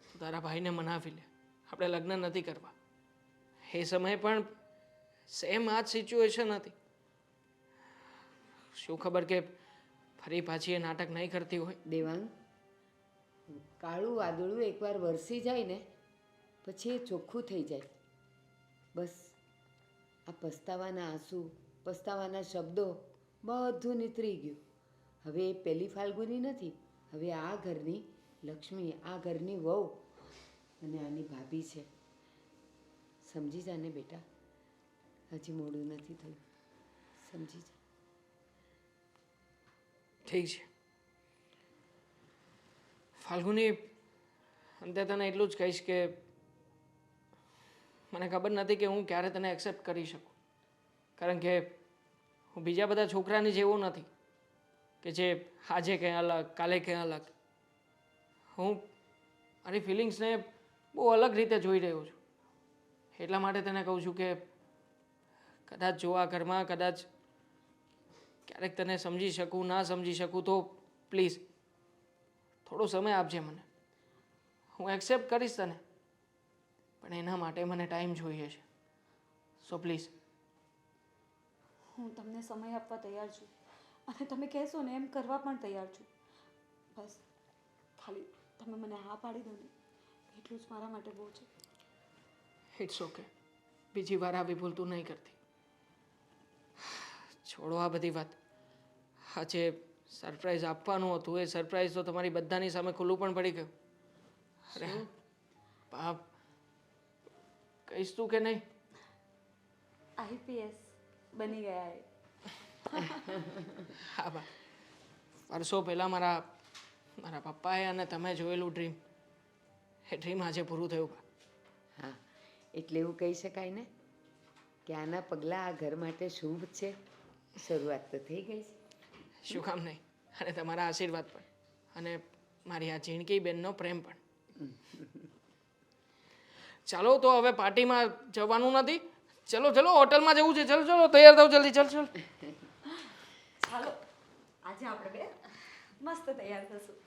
તું તારા ભાઈને મનાવી લે, આપણે લગ્ન નથી કરવા. એ સમયે પણ સેમ આ જ સિચ્યુએશન હતી. શું ખબર કે ફરી પાછી એ નાટક નહીં કરતી હોય. દેવાંગ, કાળું વાદળું એકવાર વરસી જાય ને પછી એ ચોખ્ખું થઈ જાય. બસ આ પસ્તાવાના આંસુ, પસ્તાવાના શબ્દો બધું નીતરી ગયું. હવે એ પહેલી ફાલ્ગુની નથી, હવે આ ઘરની લક્ષ્મી, આ ઘરની વહુ અને આની ભાભી છે. સમજી જાને બેટા, હજી મોડું નથી થયું, સમજી જા. ઠીક છે ફાલ્ગુની, અંતે તને એટલું જ કહીશ કે મને ખબર નથી કે હું ક્યારે તને એક્સેપ્ટ કરી શકું, કારણ કે હું બીજા બધા છોકરાની જેવો નથી કે જે આજે કંઈ અલગ, કાલે કંઈ અલગ. હું મારી ફિલિંગ્સને બહુ અલગ રીતે જોઈ રહ્યો છું. એટલા માટે તને કહું છું કે કદાચ જો આ ઘરમાં કદાચ ક્યારેક તને સમજી શકું, ના સમજી શકું, તો પ્લીઝ થોડો સમય આપજે મને. હું એક્સેપ્ટ કરીશ તને, પણ એના માટે મને ટાઈમ જોઈએ છે. So please. હું તમને સમય આપવા તૈયાર છું અને તમે કહેશો ને એમ કરવા પણ તૈયાર છું. બસ ખાલી તમે મને હા પાડી દો ને એટલું જ મારા માટે બહુ છે. ઇટ્સ ઓકે, બીજી વાર આવી ભૂલ તું નહીં કરતી. છોડો આ બધી વાત. હા, જે સરપ્રાઈઝ આપવાનું હતું એ સરપ્રાઈઝ તો તમારી બધાની સામે ખુલ્લું પણ પડી ગયું. અરે બાપ, કહીશ તું કે નહીં? IPS બની ગયા એ. હા બા, વર્ષો પહેલાં મારા પપ્પાએ અને તમે જોયેલું ડ્રીમ, એ ડ્રીમ આજે પૂરું થયું બા. હા, એટલે એવું કહી શકાય ને કે આના પગલાં આ ઘર માટે શુભ છે. શરૂઆત તો થઈ ગઈ છે. શું કામ નહીં, અને તમારા આશીર્વાદ પણ, અને મારી આ જીણકી બેનનો પ્રેમ પણ. ચાલો તો હવે પાર્ટીમાં જવાનું નથી. ચલો ચલો, હોટલમાં જવું છે. ચલો ચલો, તૈયાર થાવ જલ્દી. ચલ ચલ. ચાલો આજે આપણે બે મસ્ત તૈયાર થશું.